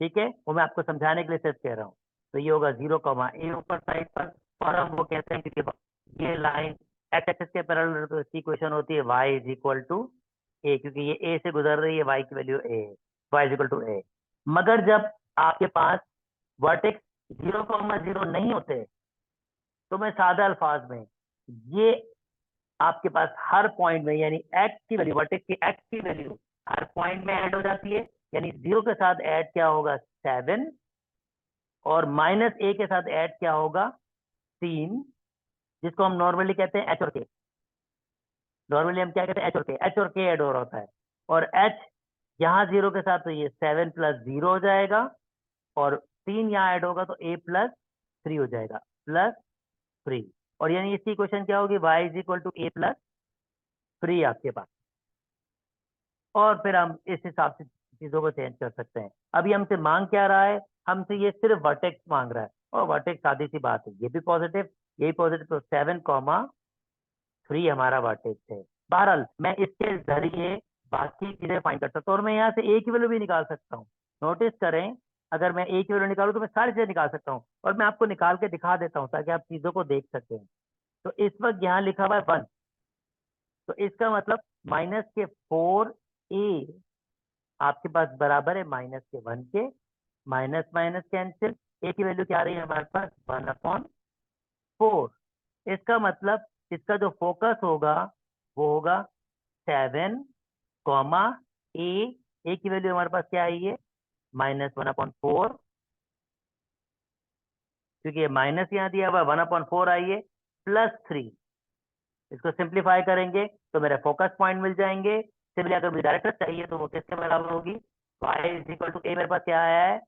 ठीक है, वो मैं आपको समझाने के लिए सिर्फ कह रहा हूँ। तो ये होगा 0, ऊपर साइड पर, और हम वो कहते हैं क्योंकि ये लाइन एक्स एक्सिस के पैरेलल, तो इसकी इक्वेशन होती है y is equal to a, क्योंकि ये ए से गुजर रही है, y की value a, y is equal to a. मगर जब आपके पास वर्टेक्स 0, 0 नहीं होते, तो मैं सादा अल्फाज में, ये आपके पास हर पॉइंट में, यानी एक्स की वैल्यू, वर्टेक्स की एक्स की वैल्यू हर पॉइंट में ऐड हो जाती है, यानी 0 के साथ ऐड क्या होगा 7, और -a के साथ ऐड क्या होगा 3, जिसको हम नॉर्मली कहते हैं एच और के। नॉर्मली हम क्या कहते हैं, एच और के, एच और के ऐड हो रहा होता है, और एच यहाँ 0 के साथ, तो ये 7 + 0 हो जाएगा, और 3 यहाँ ऐड होगा तो a + 3 हो जाएगा, +3। और यानी इसकी इक्वेशन क्या होगी, y is equal to a + 3 आपके पास। और फिर हम इस हिसाब से चीजों को चेंज कर सकते हैं। अभी हमसे मांग क्या रहा है, हमसे ये सिर्फ वर्टेक्स मांग रहा है, और वर्टेक्स आधी सी बात है, ये भी पॉजिटिव, यही पॉजिटिव, तो 7,3 हमारा वर्टेक्स है। बहरहाल मैं इसके जरिए बाकी चीजें फाइंड कर सकता हूँ, और मैं यहाँ से एक ही वैल्यू भी निकाल सकता हूँ। नोटिस करें, अगर मैं एक ही वैल्यू निकालूं तो मैं सारी चीजें निकाल सकता हूँ, और मैं आपको निकाल के दिखा देता हूँ ताकि आप चीजों को देख सकें। तो इस वक्त यहाँ लिखा हुआ है 1, तो इसका मतलब -4a आपके पास बराबर है -1 के, माइनस माइनस कैंसिल, ए की वैल्यू क्या आ रही है हमारे पास 1/4। इसका मतलब इसका जो फोकस होगा वो होगा 7, ए की वैल्यू हमारे पास क्या आई है -1/4, क्योंकि ये माइनस यहाँ दिया हुआ 1/4 आई है, +3। इसको सिंप्लीफाई करेंगे तो मेरे फोकस पॉइंट मिल जाएंगे। सिमिलरली अगर मुझे डायरेक्टर चाहिए तो वो किसके बराबर होगी, y इज इक्वल टू ए, मेरे पास क्या आया है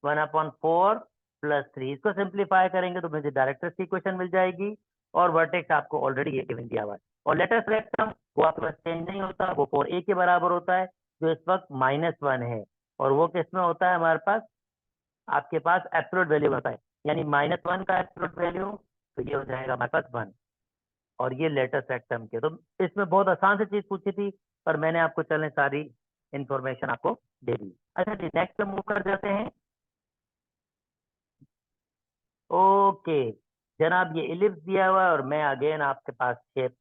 1/4 +3। इसको सिंप्लीफाई करेंगे तो मुझे डायरेक्टर की इक्वेशन मिल जाएगी, और वर्टेक्स आपको ऑलरेडी ये गिवन दिया हुआ है, और लेटेस्ट रेक्टम वो आपके पास चेंज नहीं होता, वो 4a के बराबर होता है, जो इस वक्त -1 है, और वो किस में होता है हमारे पास, आपके पास एब्सोल्यूट वैल्यू होता है, यानी -1 का एब्सोल्यूट वैल्यू, तो ये हो जाएगा हमारे पास 1। और ये लेटेस्ट एक्टम के, तो इसमें बहुत आसान सी चीज पूछी थी, पर मैंने आपको चलने सारी इंफॉर्मेशन आपको दे दी। अच्छा जी, नेक्स्ट पे मूव कर जाते हैं। ओके जनाब, ये इलिप्स दिया हुआ है, और मैं अगेन आपके पास शेप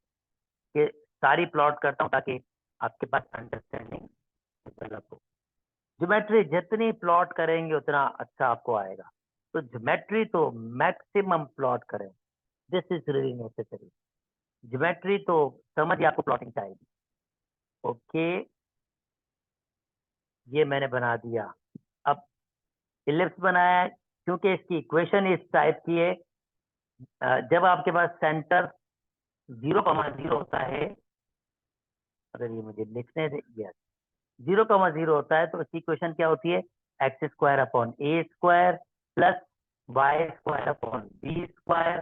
के सारी प्लॉट करता हूँ ताकि आपके पास अंडरस्टैंडिंग डेवलप हो। ज्योमेट्री जितनी प्लॉट करेंगे उतना अच्छा आपको आएगा, तो ज्योमेट्री तो मैक्सिमम प्लॉट करें, this is really necessary. Geometry तो समझ आपको प्लॉटिंग चाहिए। ओके, ये मैंने बना दिया। अब इलिप्स बनाया है, क्योंकि इसकी इक्वेशन इस टाइप की है, जब आपके पास सेंटर 0,0 होता है, अगर ये मुझे लिखने दे, यस 0,0 होता है, तो इसकी इक्वेशन क्या होती है, x² / a² + y² / b²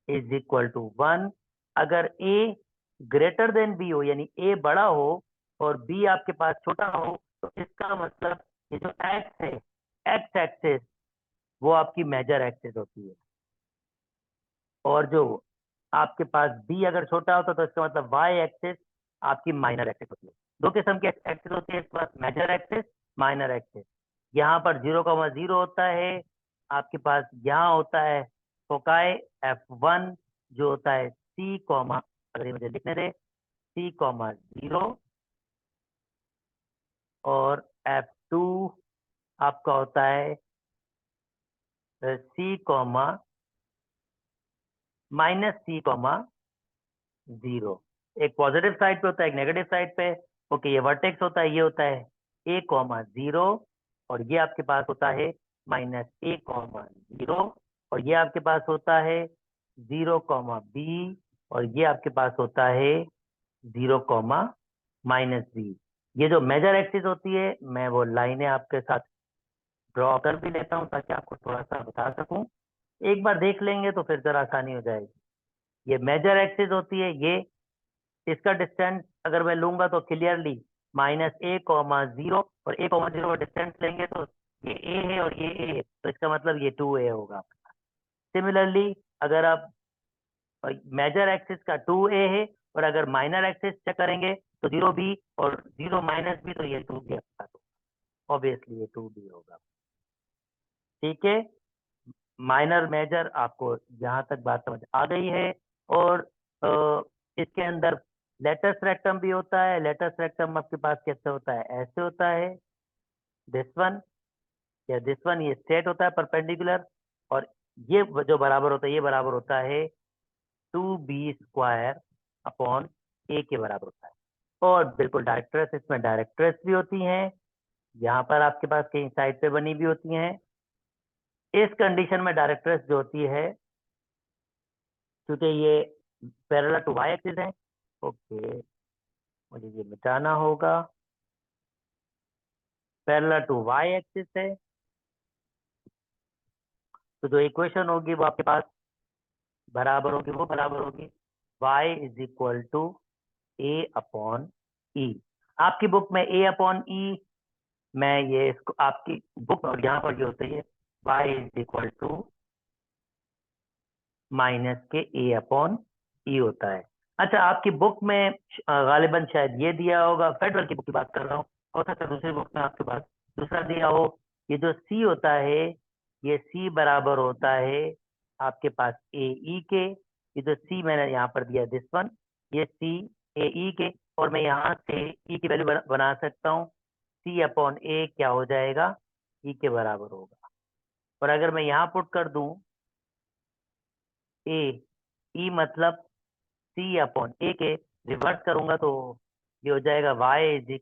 is equal to 1। अगर a ग्रेटर देन b हो, यानी a बड़ा हो और b आपके पास छोटा हो, तो इसका मतलब ये जो x है, x एक्सिस वो आपकी मेजर एक्सिस होती है, और जो आपके पास b अगर छोटा होता तो इसका मतलब y एक्सिस आपकी माइनर एक्सिस होती है। दो किस्म की एक्सिस होती है इसके पास, मेजर एक्सिस, माइनर एक्सिस। यहाँ पर 0,0 होता है आपके पास, यहाँ होता है फोकाई f1 जो होता है c, अगर ये मुझे लिखने दे c,0, और f2 आपका होता है c, -c, 0। एक पॉजिटिव साइड पे होता है, एक नेगेटिव साइड पे। ओके, ये वर्टेक्स होता है, ये होता है a,0 और ये आपके पास होता है -a,0 और ये आपके पास होता है 0,b और ये आपके पास होता है 0,-b। ये जो मेजर एक्सिस होती है, मैं वो लाइनें आपके साथ ड्रॉ कर भी लेता हूँ ताकि आपको थोड़ा सा बता सकूं। एक बार देख लेंगे तो फिर जरा आसानी हो जाएगी। ये मेजर एक्सिस होती है, ये इसका डिस्टेंस अगर मैं लूंगा तो क्लियरली -a,0 और a,0 का डिस्टेंस लेंगे तो ये a है और ये a है, तो इसका मतलब ये 2a होगा। सिमिलरली अगर आप मेजर एक्सिस का 2a है और अगर माइनर एक्सिस चेक करेंगे तो 0b और 0-b, तो ये 2b आपका, ऑब्वियसली ये 2b होगा। ठीक है, माइनर मेजर आपको यहाँ तक बात समझ आ गई है। और इसके अंदर लेटस रेक्टम भी होता है। लेटस रेक्टम आपके पास कैसे होता है, ऐसे होता है, दिस वन या दिस वन, ये स्ट्रेट होता है परपेंडिकुलर, और ये जो बराबर होता है, ये बराबर होता है 2b² अपॉन a के बराबर होता है। और बिल्कुल डायरेक्ट्रेस, इसमें डायरेक्ट्रेस भी होती हैं, यहाँ पर आपके पास कहीं साइड पे बनी भी होती हैं। इस कंडीशन में डायरेक्ट्रेस जो होती है, क्योंकि ये पैरेलल टू वाई एक्सिस है, ओके मुझे ये मिटाना होगा, पैरेलल टू वाई एक्सिस है, तो जो इक्वेशन होगी वो आपके पास बराबर होगी, वो बराबर होगी y = a/e। आपकी बुक में a/e, मैं ये इसको आपकी बुक और यहाँ पर जो होती है y = -a/e होता है। अच्छा, आपकी बुक में गालिबन शायद ये दिया होगा, फेडरल की बुक की बात कर रहा हूँ, हो सकता है दूसरी बुक में आपके पास दूसरा दिया हो। ये जो सी होता है, ये सी बराबर होता है आपके पास ए के। ये जो सी मैंने यहाँ पर दिया दिस वन, ये सी ए के, और मैं यहाँ से ई की वैल्यू बना सकता हूँ, c/a क्या हो जाएगा, ई के बराबर होगा। और अगर मैं यहाँ पुट कर दूं ए, ई मतलब c/a के रिवर्स करूंगा तो ये हो जाएगा y =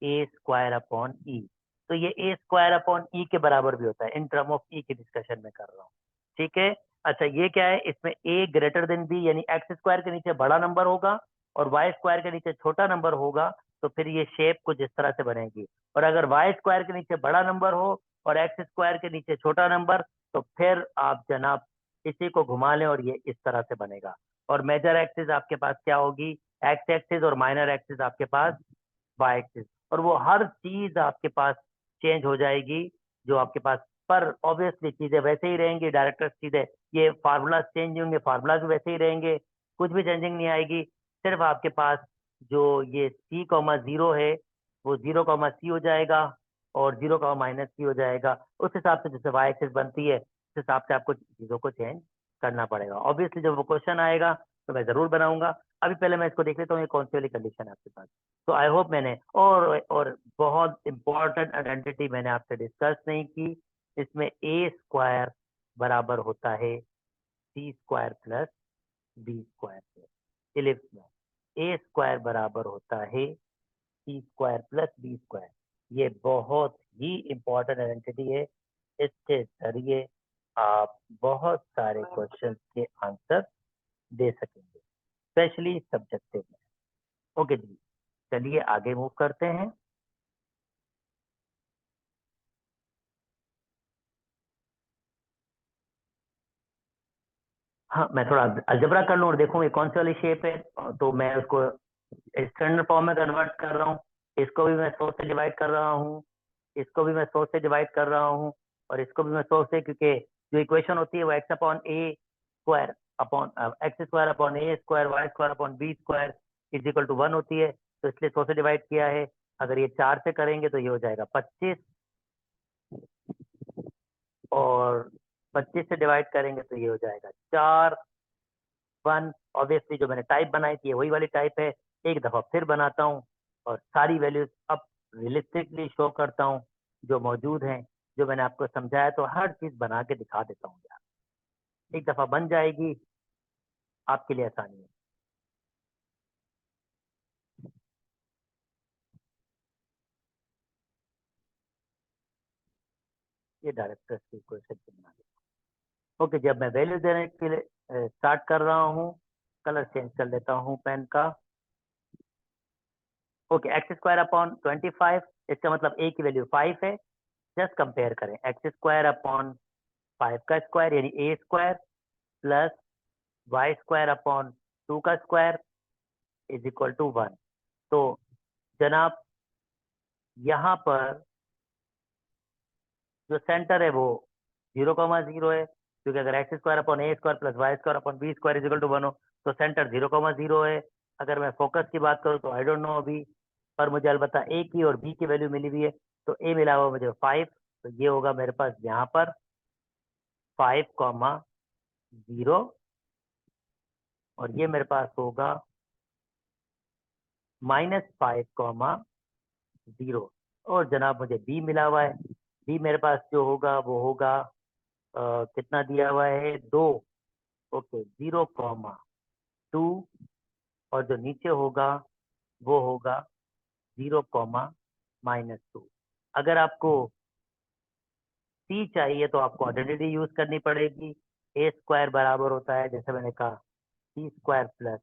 a² अपॉन e। तो ये a² अपॉन e के बराबर भी होता है, इन टर्म ऑफ e की डिस्कशन में कर रहा हूँ। ठीक है, अच्छा ये क्या है, इसमें a b यानी x² के नीचे बड़ा नंबर होगा और y² के नीचे छोटा नंबर होगा, तो फिर ये शेप कुछ इस तरह से बनेगी। और अगर y² के नीचे बड़ा नंबर हो और x² के नीचे छोटा नंबर, तो फिर आप जनाब इसी को घुमा लें और ये इस तरह से बनेगा। और मेजर एक्सिस आपके पास क्या होगी, एक्स एक्सिस, और माइनर एक्सिस आपके पास वाई एक्सिस, और वो हर चीज आपके पास चेंज हो जाएगी जो आपके पास, पर ऑब्वियसली चीजें वैसे ही रहेंगी, डायरेक्टर चीजें, ये फार्मूला चेंज होंगे, फार्मूला भी वैसे ही रहेंगे, कुछ भी चेंजिंग नहीं आएगी। सिर्फ आपके पास जो ये c,0 है वो 0,c हो जाएगा और 0,-c हो जाएगा। उस हिसाब से जैसे वाई एक्सिस बनती है, उस हिसाब से आपको चीजों को चेंज करना पड़ेगा। ऑब्वियसली जब वो क्वेश्चन आएगा तो मैं जरूर बनाऊंगा। अभी पहले मैं इसको देख लेता हूँ, ये कौन सी वाली कंडीशन है आपके पास। तो आई होप मैंने और बहुत इंपॉर्टेंट आइडेंटिटी मैंने आपसे डिस्कस नहीं की। इसमें a² बराबर होता है c² प्लस b² से। इलिप्स में a² बराबर होता है c² प्लस b²। ये बहुत ही इंपॉर्टेंट आइडेंटिटी है, इसके जरिए आप बहुत सारे क्वेश्चन के आंसर दे सकेंगे, स्पेशली सब्जेक्टिव में। ओके जी, चलिए आगे मूव करते हैं। हाँ, मैं थोड़ा अलजबरा कर लूँ और देखूँ ये कौन सी वाली शेप है, तो मैं उसको स्टैंडर्ड फॉर्म में कन्वर्ट कर रहा हूँ। इसको भी मैं 100 से डिवाइड कर रहा हूँ, इसको भी मैं 100 से डिवाइड कर रहा हूँ, और इसको भी मैं 100 से, क्योंकि जो इक्वेशन होती है वो x/a² होती है, तो इसलिए 100 से डिवाइड किया है। अगर ये 4 से करेंगे तो ये हो जाएगा 25, और 25 से डिवाइड करेंगे तो ये हो जाएगा 4, 1। ऑब्वियसली जो मैंने टाइप बनाई थी वही वाली टाइप है। एक दफा फिर बनाता हूँ और सारी वैल्यूज अब रियलिस्टिकली शो करता हूँ जो मौजूद हैं, जो मैंने आपको समझाया, तो हर चीज बना के दिखा देता हूँ यार। एक दफा बन जाएगी, आपके लिए आसानी है। ये डायरेक्टर्स की इक्वेशन बना देता। ओके, जब मैं वैल्यू देने के लिए स्टार्ट कर रहा हूँ, कलर चेंज कर लेता हूँ पेन का। ओके, एक्स स्क्वायर अपॉन 25, इसका मतलब ए की वैल्यू 5 है। जस्ट कंपेयर करें, एक्स स्क्वायर अपॉन 5 का स्क्वायर यानी a square plus y square upon 2 का स्क्वायर इज इक्वल टू 1। तो जनाब यहाँ पर जो सेंटर है वो 0,0 है, क्योंकि अगर x square upon a square plus y square upon b square is equal to 1 हो तो सेंटर 0,0 है। अगर मैं फोकस की बात करूँ तो आई डोंट नो अभी, पर मुझे अलबत्ता ए की और बी की वैल्यू मिली हुई है। तो ए मिला हुआ मुझे 5, तो ये होगा मेरे पास यहाँ पर 5,0 और ये मेरे पास होगा -5,0। और जनाब मुझे बी मिला हुआ है, बी मेरे पास जो होगा वो होगा कितना दिया हुआ है 2। ओके, 0,2 और जो नीचे होगा वो होगा 0,-2। अगर आपको सी चाहिए तो आपको आइडेंटिटी यूज करनी पड़ेगी। ए स्क्वायर बराबर होता है, जैसे मैंने कहा, सी स्क्वायर प्लस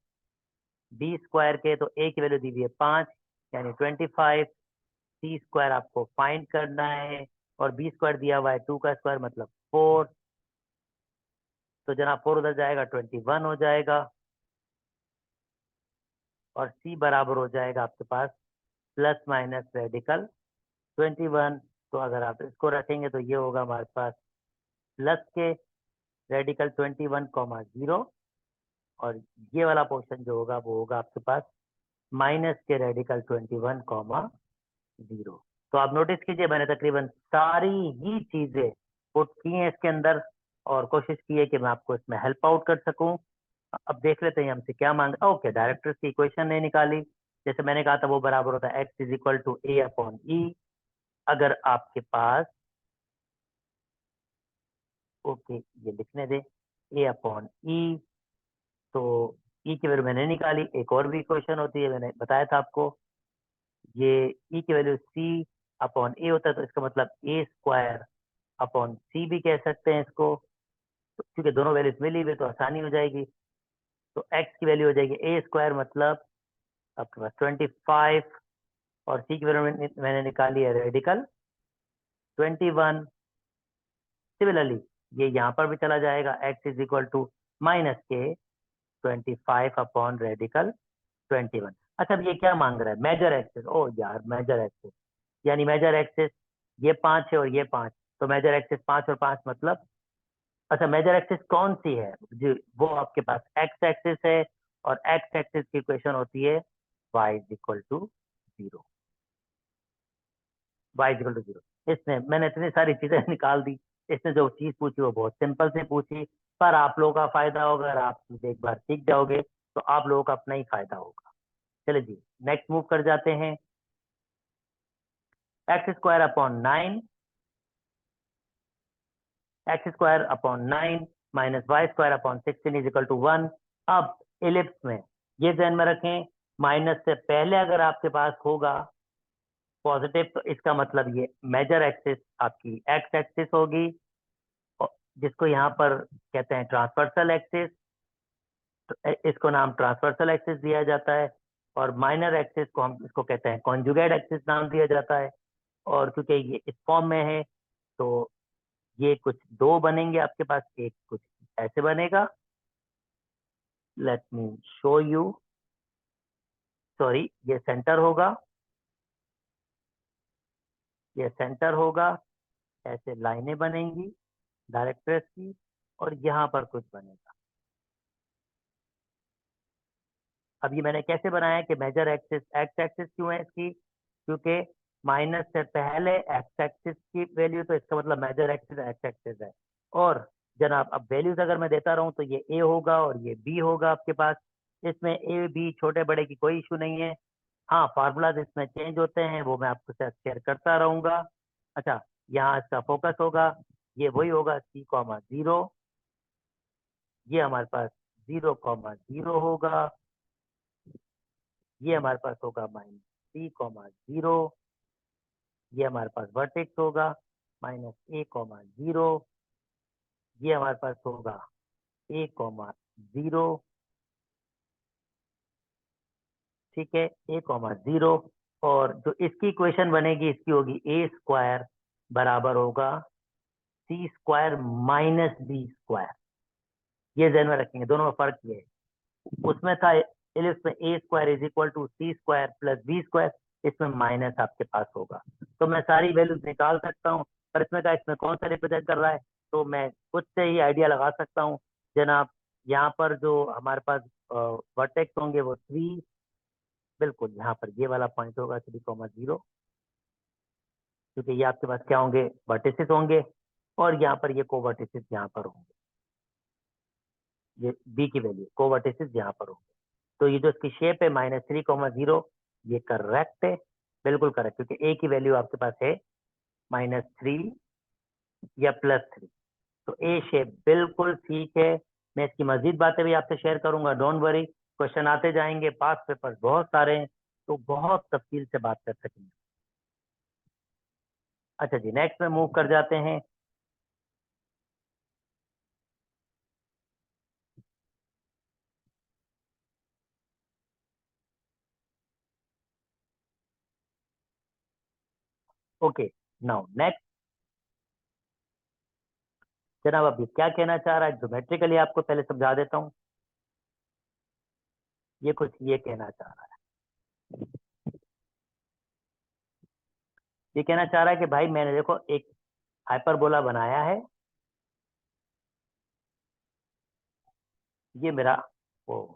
बी स्क्वायर के। तो ए की वैल्यू दी हुई है 5 यानी 25। सी स्क्वायर आपको फाइंड करना है और बी स्क्वायर दिया हुआ है 2 का स्क्वायर मतलब 4। तो जनाब 4 उधर जाएगा 21 हो जाएगा और सी बराबर हो जाएगा आपके पास प्लस माइनस रेडिकल 21। तो अगर आप इसको रखेंगे तो ये होगा हमारे पास प्लस के रेडिकल 21,0 और ये वाला पोर्शन जो होगा वो होगा आपके पास माइनस के रेडिकल 21,0। तो आप नोटिस कीजिए मैंने तकरीबन सारी ही चीजें पुट की हैं इसके अंदर और कोशिश की है कि मैं आपको इसमें हेल्प आउट कर सकूं। अब देख लेते हैं हमसे क्या मांगा। ओके, डायरेक्टर्स की इक्वेशन नहीं निकाली, जैसे मैंने कहा था वो बराबर होता है x is equal to a upon e. अगर आपके पास, ओके ये लिखने दे, ए अपॉन ई, तो ई की वैल्यू मैंने निकाली। एक और भी इक्वेशन होती है, मैंने बताया था आपको, ये ई की वैल्यू सी अपॉन ए होता है, तो इसका मतलब ए स्क्वायर अपॉन सी भी कह सकते हैं इसको। तो क्योंकि दोनों वैल्यूज मिली हुई तो आसानी हो जाएगी। तो एक्स की वैल्यू हो जाएगी ए स्क्वायर मतलब आपके पास 25 और सी की वैल्यू मैंने निकाली है रेडिकल 21। सिमिलरली ये यहाँ पर भी चला जाएगा, x is equal to minus के 25 अपॉन रेडिकल 21। अच्छा, अब ये क्या मांग रहा है, मेजर एक्सेस। ओ यार, मेजर एक्सेस यानी मेजर एक्सेस ये 5 है और ये 5, तो मेजर एक्सेस 5 और 5 मतलब, अच्छा मेजर एक्सिस कौन सी है जी, वो आपके पास एक्स एक्सिस है और एक्स एक्सिस की इक्वेशन होती है y is equal to 0। y is equal to 0, इसने मैंने इतनी सारी चीजें निकाल दी। इसने जो चीज पूछी वो बहुत सिंपल से पूछी, पर आप लोगों का फायदा होगा अगर आप एक बार सीख जाओगे तो आप लोगों का अपना ही फायदा होगा। चलिए जी, नेक्स्ट मूव कर जाते हैं। X square upon 9, x square upon 9 minus y square upon 16 is equal to 1। अब इलिप्स में ये ध्यान में रखें, माइनस से पहले अगर आपके पास होगा पॉजिटिव तो इसका मतलब ये मेजर एक्सिस आपकी एक्स एक्सिस होगी, जिसको यहाँ पर कहते हैं ट्रांसवर्सल एक्सिस। इसको नाम ट्रांसवर्सल एक्सिस दिया जाता है और माइनर एक्सिस को हम इसको कहते हैं कॉन्जुगेट एक्सिस नाम दिया जाता है। और क्योंकि ये इस फॉर्म में है तो ये कुछ दो बनेंगे आपके पास, एक कुछ ऐसे बनेगा। Let me show you, sorry ये सेंटर होगा, ये सेंटर होगा, ऐसे लाइनें बनेंगी डायरेक्ट्रेस की और यहाँ पर कुछ बनेगा। अब ये मैंने कैसे बनाया कि मेजर एक्सिस एक्स एक्सिस क्यों है इसकी, क्योंकि माइनस से पहले एक्स एक्सिस की वैल्यू, तो इसका मतलब मेजर एक्सिस एक्स एक्सिस है। और जनाब अब वैल्यूज अगर मैं देता रहूं तो ये ए होगा और ये बी होगा आपके पास। इसमें ए बी छोटे बड़े की कोई इशू नहीं है। हाँ, फार्मूलाज इसमें चेंज होते हैं, वो मैं आपको शेयर करता रहूंगा। अच्छा, यहाँ इसका फोकस होगा, ये वही होगा C,0, ये हमारे पास 0,0 होगा, ये हमारे पास होगा -C,0, ये हमारे पास वर्टेक्स होगा माइनस ए कॉमा जीरो, ये हमारे पास होगा ए कॉमा जीरो, ठीक है, ए कॉमा जीरो। और जो इसकी इक्वेशन बनेगी इसकी होगी ए स्क्वायर बराबर होगा सी स्क्वायर माइनस बी स्क्वायर। ये ध्यान में रखेंगे, दोनों में फर्क ये है, उसमें था इलिप्स में a square is equal to c square plus b square, इसमें माइनस आपके पास होगा। तो मैं सारी वैल्यूज निकाल सकता हूँ, पर इसमें का इसमें कौन सा रिप्रेजेंट कर रहा है, तो मैं खुद से ही आइडिया लगा सकता हूँ जनाब। यहाँ पर जो हमारे पास वर्टेक्स होंगे वो थ्री, बिल्कुल यहाँ पर ये वाला पॉइंट होगा 3,0, क्योंकि ये आपके पास क्या होंगे, वर्टिसेस होंगे, और यहाँ पर ये कोवर्टिसेस यहाँ पर होंगे, ये बी की वैल्यू कोवर्टिसेस यहाँ पर होंगे। तो ये जो इसकी शेप है -3,0, ये करेक्ट है, बिल्कुल करेक्ट, क्योंकि ए की वैल्यू आपके पास है -3 या +3। तो ए शेप बिल्कुल ठीक है। मैं इसकी मजीद बातें भी आपसे शेयर करूंगा, डोंट वरी, क्वेश्चन आते जाएंगे, पास पेपर बहुत सारे हैं, तो बहुत तफसील से बात कर सकेंगे। अच्छा जी, नेक्स्ट में मूव कर जाते हैं। ओके, नाउ नेक्स्ट जनाब, अभी क्या कहना चाह रहा है, ज्योमेट्रिकली आपको पहले समझा देता हूँ। ये कुछ ये कहना चाह रहा है, ये कहना चाह रहा है कि भाई मैंने देखो एक हाइपरबोला बनाया है, ये मेरा ओ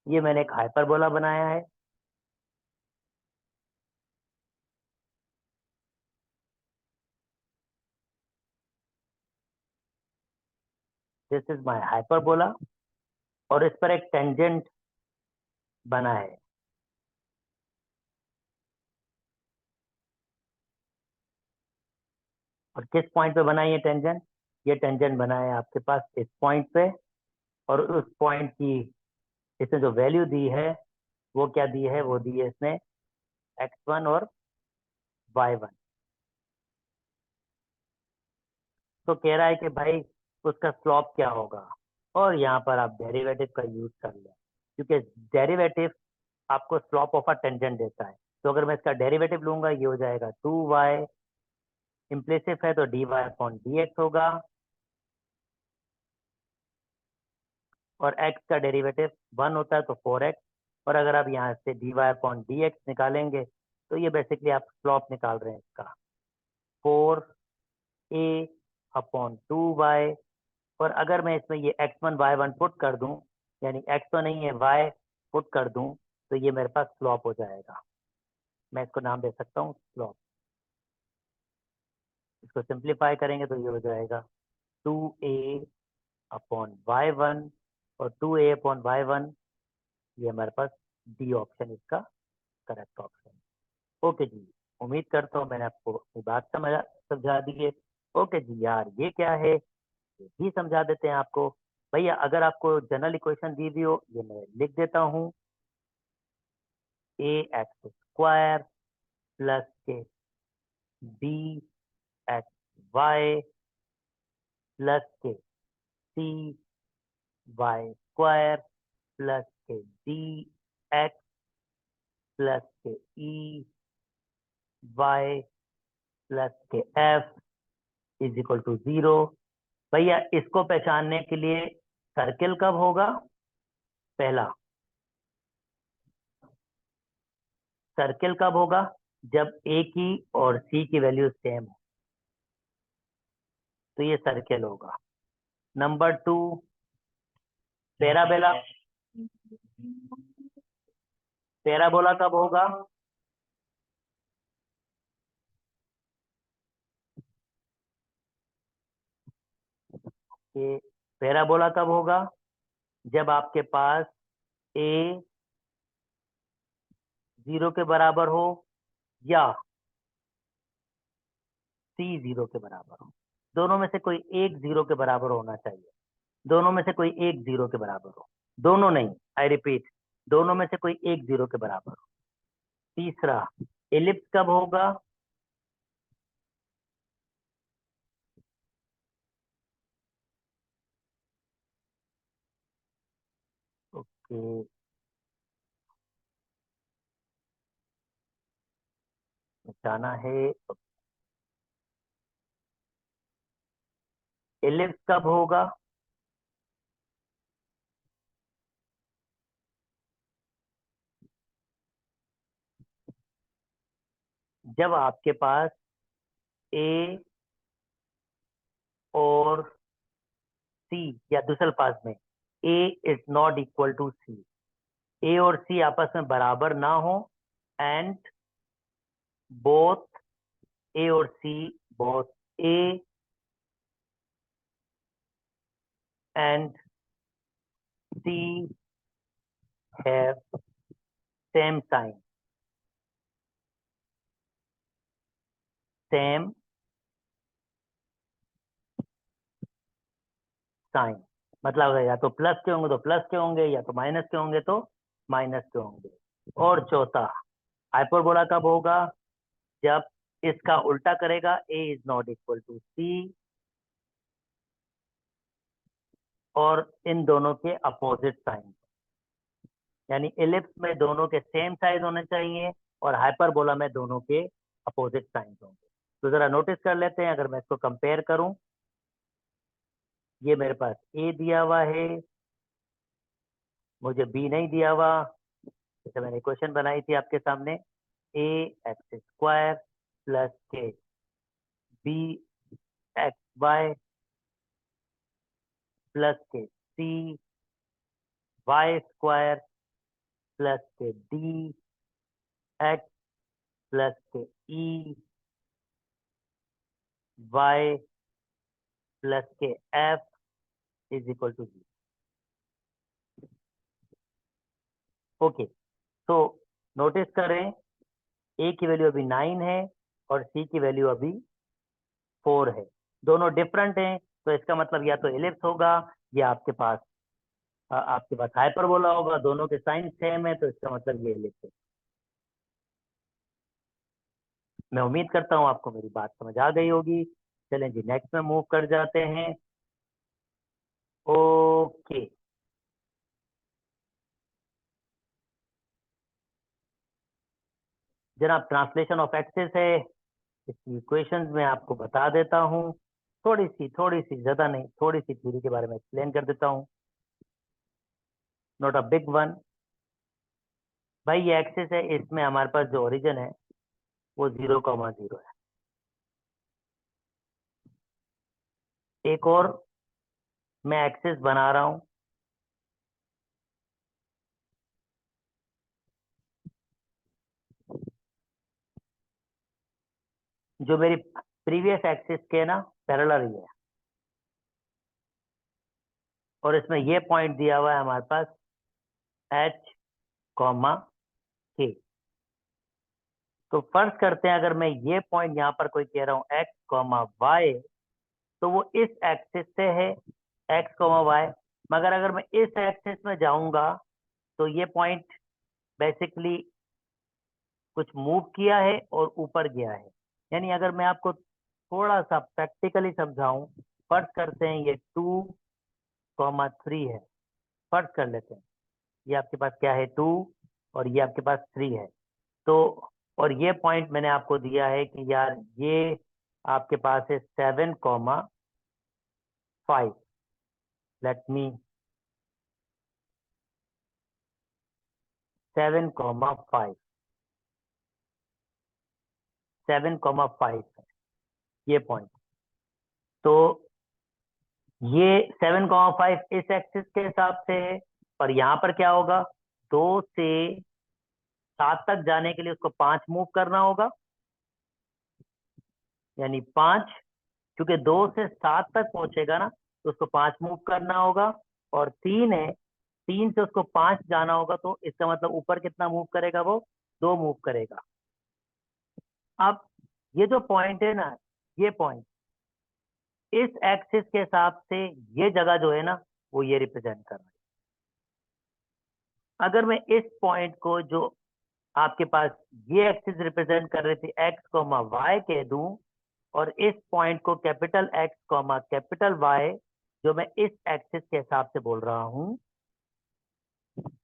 ये मैंने एक हाइपरबोला बनाया है, दिस इज माय हाइपरबोला, और इस पर एक टेंजेंट बना है। और किस पॉइंट पे बना है ये टेंजेंट, ये टेंजेंट बना है आपके पास इस पॉइंट पे, और उस पॉइंट की इसने जो वैल्यू दी है वो क्या दी है, वो दी है इसने x1 और y1। तो कह रहा है कि भाई उसका स्लॉप क्या होगा, और यहाँ पर आप डेरिवेटिव का यूज कर लें, क्योंकि डेरिवेटिव आपको स्लॉप ऑफ अ टेंजेंट देता है। तो अगर मैं इसका डेरिवेटिव लूंगा ये हो जाएगा 2y, इम्प्लिसिट है तो dy अपॉन dx होगा, और x का डेरिवेटिव 1 होता है तो 4x, और अगर आप यहाँ से dy अपॉन dx निकालेंगे तो ये बेसिकली आप स्लॉप निकाल रहे हैं इसका 4a अपॉन 2y। और अगर मैं इसमें ये x1 y1 पुट कर दूं, यानी x तो नहीं है y पुट कर दूं, तो ये मेरे पास स्लॉप हो जाएगा। मैं इसको नाम दे सकता हूँ स्लॉप। इसको सिंप्लीफाई करेंगे तो ये हो जाएगा 2a अपॉन y1, और 2a अपॉन y1, ये हमारे पास डी ऑप्शन इसका करेक्ट ऑप्शन है। ओके जी, उम्मीद करता हूँ मैंने आपको अपनी बात समझा दी है। ओके जी यार, ये क्या है ये भी समझा देते हैं आपको। भैया अगर आपको जनरल इक्वेशन दी हुई हो, ये मैं लिख देता हूँ, ax² प्लस के bxy प्लस के cy² प्लस के dx प्लस के ey प्लस के f इज इक्वल टू 0। भैया इसको पहचानने के लिए सर्किल कब होगा, पहला सर्किल कब होगा, जब a की और c की वैल्यू सेम हो, तो ये सर्किल होगा। नंबर 2, पैराबोला, पैराबोला कब होगा, कि पैराबोला कब होगा, जब आपके पास a 0 के बराबर हो या c 0 के बराबर हो। दोनों में से कोई एक 0 के बराबर होना चाहिए, दोनों में से कोई एक 0 के बराबर हो, दोनों नहीं, आई रिपीट, दोनों में से कोई एक 0 के बराबर हो। तीसरा, एलिप्स कब होगा? ओके, जाना है। एलिप्स कब होगा? जब आपके पास ए और सी, या दूसरे अल्फाज में ए इज नॉट इक्वल टू सी, ए और सी आपस में बराबर ना हो, एंड बोथ ए और c, both a and c have same sign, same sign, मतलब अगर या तो प्लस के होंगे तो प्लस के होंगे, या तो माइनस के होंगे तो माइनस के होंगे। और चौथा, हाइपरबोला कब होगा? जब इसका उल्टा करेगा, ए इज नॉट इक्वल टू सी, और इन दोनों के अपोजिट साइन, यानी एलिप्स में दोनों के सेम साइज होने चाहिए और हाइपरबोला में दोनों के अपोजिट साइन होंगे। तो जरा नोटिस कर लेते हैं, अगर मैं इसको कंपेयर करूं, ये मेरे पास ए दिया हुआ है, मुझे बी नहीं दिया हुआ, जैसे मैंने क्वेश्चन बनाई थी आपके सामने, ए एक्स स्क्वायर प्लस के बी एक्स वाई प्लस के सी वाई स्क्वायर प्लस के डी एक्स प्लस के ई वाई प्लस के f is equal to g. Okay, तो नोटिस करें, ए की वैल्यू अभी 9 है और सी की वैल्यू अभी 4 है, दोनों डिफरेंट हैं, तो इसका मतलब या तो एलिप्स होगा या आपके पास हाइपरबोला होगा, दोनों के साइन सेम है, तो इसका मतलब ये एलिप्स है। मैं उम्मीद करता हूँ आपको मेरी बात समझ आ गई होगी। चलें जी, नेक्स्ट में मूव कर जाते हैं। ओके, जनाब ट्रांसलेशन ऑफ एक्सिस है, इसकी इक्वेशंस में आपको बता देता हूँ, थोड़ी सी ज्यादा नहीं, थोड़ी सी थ्योरी के बारे में एक्सप्लेन कर देता हूँ, नॉट अ बिग वन। भाई ये एक्सिस है, इसमें हमारे पास जो ओरिजिन है वो 0,0 है। एक और मैं एक्सिस बना रहा हूं, जो मेरी प्रीवियस एक्सिस के ना पैरेलल ही है, और इसमें ये पॉइंट दिया हुआ है हमारे पास एच कॉमा के। तो फर्ज करते हैं अगर मैं ये पॉइंट यहाँ पर कोई कह रहा हूँ एक्स कॉमा वाई, तो वो इस एक्सिस से है, एक्स कॉमा वाई, मगर अगर मैं इस एक्सिस में जाऊंगा तो ये पॉइंट बेसिकली कुछ मूव किया है और ऊपर गया है। यानी अगर मैं आपको थोड़ा सा प्रैक्टिकली समझाऊं, फर्ज करते हैं ये 2,3 है, फर्ज कर लेते हैं ये आपके पास क्या है 2 और ये आपके पास 3 है। तो और ये पॉइंट मैंने आपको दिया है कि यार ये आपके पास है 7,5, लेट मी 7,5, 7,5 है ये पॉइंट। तो ये 7,5 इस एक्सिस के हिसाब से है, और यहाँ पर क्या होगा, 2 से 7 तक जाने के लिए उसको 5 मूव करना होगा, यानी 5, क्योंकि 2 से 7 तक पहुंचेगा ना, तो उसको 5 मूव करना होगा। और 3 है, 3 से उसको 5 जाना होगा, तो इसका मतलब ऊपर कितना मूव करेगा, वो 2 मूव करेगा। अब ये जो पॉइंट है ना, ये पॉइंट इस एक्सिस के हिसाब से ये जगह जो है ना, वो ये रिप्रेजेंट कर रहा है। अगर मैं इस पॉइंट को जो आपके पास ये एक्सिस रिप्रेजेंट कर रही थी एक्स कॉमा वाई कह दूं, और इस पॉइंट को capital x comma capital y, जो मैं इस एक्सिस के हिसाब से बोल रहा हूं,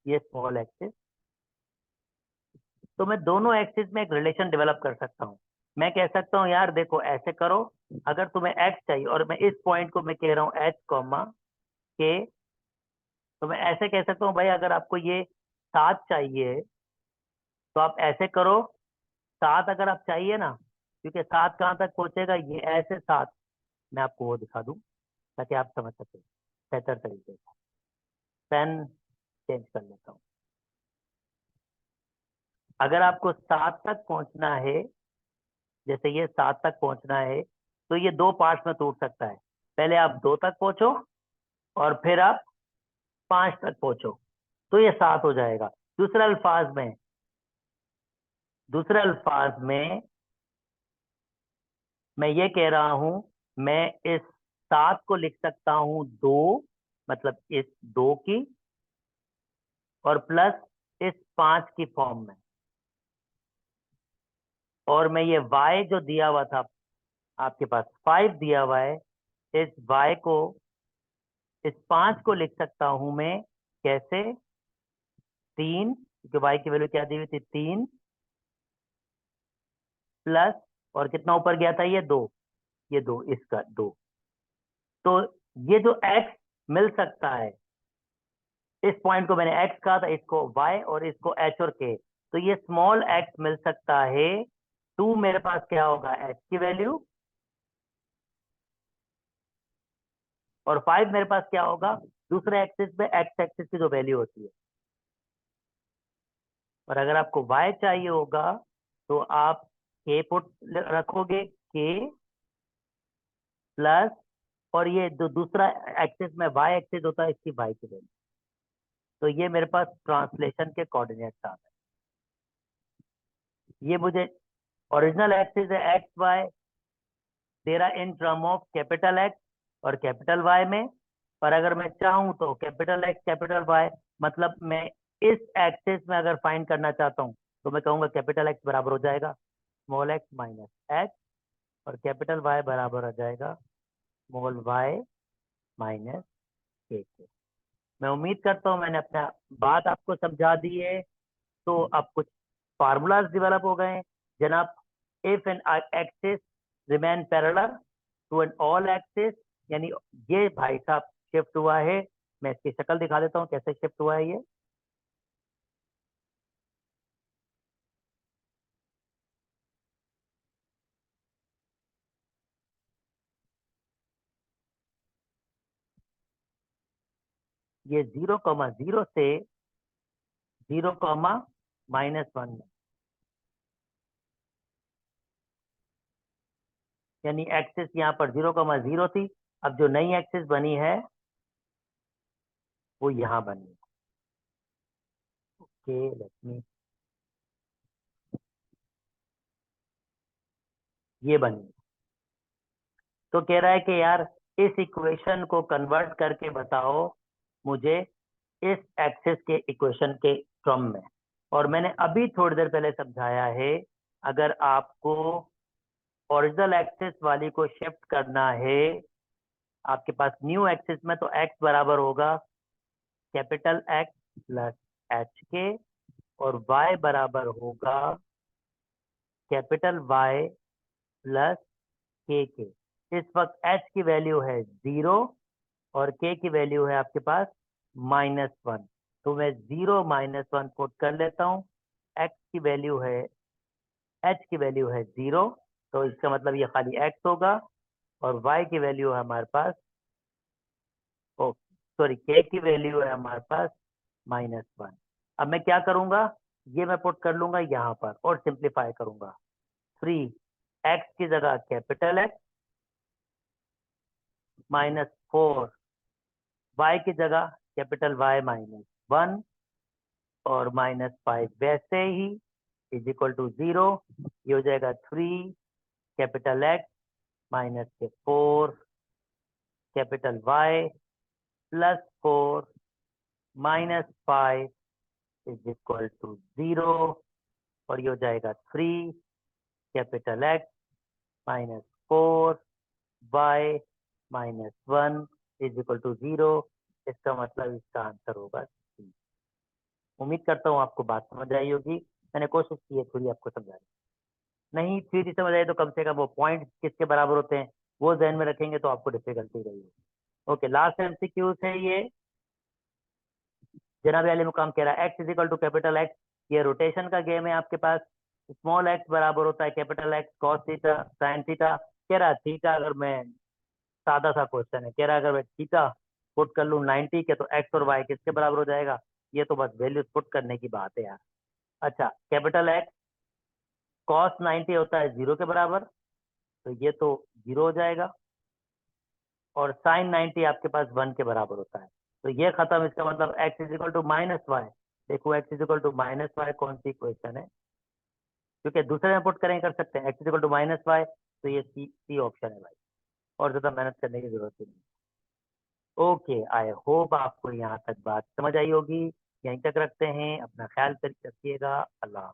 ये स्मॉल एक्सिस, तो मैं दोनों एक्सिस में एक रिलेशन डेवलप कर सकता हूं। मैं कह सकता हूं यार देखो ऐसे करो, अगर तुम्हें एक्स चाहिए और मैं इस पॉइंट को मैं कह रहा हूं एच कॉमा के, तो मैं ऐसे कह सकता हूँ भाई अगर आपको ये 7 चाहिए तो आप ऐसे करो, 7 अगर आप चाहिए ना, क्योंकि 7 कहाँ तक पहुंचेगा, ये ऐसे 7, मैं आपको वो दिखा दूं ताकि आप समझ सके बेहतर तरीके से। पेन चेंज कर लेता हूँ। अगर आपको 7 तक पहुंचना है, जैसे ये 7 तक पहुंचना है, तो ये 2 पार्ट्स में टूट सकता है। पहले आप 2 तक पहुंचो और फिर आप 5 तक पहुंचो, तो ये 7 हो जाएगा। दूसरे अल्फाज में मैं ये कह रहा हूं, मैं इस 7 को लिख सकता हूं 2, मतलब इस 2 की, और प्लस इस 5 की फॉर्म में, और मैं ये y जो दिया हुआ था आपके पास 5 दिया हुआ है, इस y को, इस 5 को लिख सकता हूं मैं कैसे, 3, क्योंकि y की वैल्यू क्या दी हुई थी 3, प्लस, और कितना ऊपर गया था ये 2, ये 2, इसका 2, तो ये जो x मिल सकता है, इस पॉइंट को मैंने x कहा था, इसको y और इसको h और k, तो ये स्मॉल x मिल सकता है। 2 मेरे पास क्या होगा h की वैल्यू, और 5 मेरे पास क्या होगा दूसरे एक्सिस पे x एक्सिस की जो वैल्यू होती है। और अगर आपको y चाहिए होगा तो आप k पुट रखोगे, k प्लस, और ये जो दूसरा एक्सिस में y एक्सिस होता है इसकी y की वैल्यू, तो ये मेरे पास ट्रांसलेशन के कोऑर्डिनेट्स आ गए। ये मुझे ओरिजिनल एक्सिस है एक्स वाई, तेरा in term of capital x और कैपिटल वाई में, पर अगर मैं चाहूं तो कैपिटल एक्स कैपिटल वाई, मतलब मैं इस एक्सिस में अगर फाइंड करना चाहता हूं तो मैं कहूंगा कैपिटल एक्स बराबर हो जाएगा स्मॉल एक्स माइनस एक्स, और कैपिटल वाई बराबर हो जाएगा स्मॉल वाई माइनस के। मैं उम्मीद करता हूं मैंने अपना बात आपको समझा दी है। तो अब कुछ फार्मूलाज डेवलप हो गए हैं जनाब। If an axis remain parallel to an all axis, यानी ये भाई साहब शिफ्ट हुआ है, मैं इसकी शक्ल दिखा देता हूँ कैसे शिफ्ट हुआ है। ये 0,0 से 0,-1 में, यानी एक्सिस यहाँ पर 0,0 थी, अब जो नई एक्सिस बनी है वो यहाँ बनी है। ओके, लेट मी, ये बनी है। तो कह रहा है कि यार इस इक्वेशन को कन्वर्ट करके बताओ मुझे इस एक्सिस के इक्वेशन के क्रम में। और मैंने अभी थोड़ी देर पहले समझाया है, अगर आपको ओरिजिनल एक्सिस वाली को शिफ्ट करना है आपके पास न्यू एक्सिस में, तो एक्स बराबर होगा कैपिटल एक्स प्लस एच के, और वाई बराबर होगा कैपिटल वाई प्लस के। इस वक्त एच की वैल्यू है 0 और के की वैल्यू है आपके पास -1, तो मैं 0 - 1 पुट कर लेता हूँ। एक्स की वैल्यू है, एच की वैल्यू है 0, तो इसका मतलब ये खाली एक्स होगा, और वाई की वैल्यू है हमारे पास, ओ सॉरी, के की वैल्यू है हमारे पास -1। अब मैं क्या करूंगा, ये मैं पुट कर लूंगा यहाँ पर और सिंप्लीफाई करूंगा। 3 एक्स की जगह कैपिटल एक्स -4 वाई की जगह कैपिटल वाई -1 और -5 वैसे ही इज इक्वल टू 0। ये हो जाएगा 3 कैपिटल एक्स माइनस के 4 capital y plus 4 -5 is equal to 0। और ये हो जाएगा 3 capital x minus 4 y minus 1 is equal to 0। इसका मतलब इसका आंसर होगा C। उम्मीद करता हूँ आपको बात समझ आई होगी। मैंने कोशिश की है थोड़ी आपको समझाने, नहीं फिर समझ आए तो कम से कम वो पॉइंट किसके बराबर होते हैं वो ध्यान में रखेंगे तो आपको डिफिकल्टी रही होगी। ओके, लास्ट एमसीक्यूज है ये। जनाब अली मुकाम कह रहा है x is equal to capital x, ये रोटेशन का गेम है आपके पास। स्मॉल एक्स बराबर होता है capital x cos theta sine theta. कह रहा थीटा, अगर मैं सादा सा क्वेश्चन है, कह रहा अगर मैं थीटा पुट कर लूँ 90 के तो एक्स और वाई किसके बराबर हो जाएगा। ये तो बस वैल्यू पुट करने की बात है यार। अच्छा, कैपिटल एक्स कॉस 90 होता है 0 के बराबर, तो ये तो 0 हो जाएगा। और साइन 90 आपके पास 1 के बराबर होता है, तो ये खत्म। इसका मतलब x is equal to minus y. देखो x is equal to minus y कौन सी क्वेश्चन है, क्योंकि दूसरे में पुट करें कर सकते हैं x is equal to minus y, तो ये सी ऑप्शन है भाई, और ज्यादा मेहनत करने की जरूरत ही नहीं। ओके, आई होप आपको यहाँ तक बात समझ आई होगी। यहीं तक रखते हैं, अपना ख्याल रखिएगा। अल्लाह।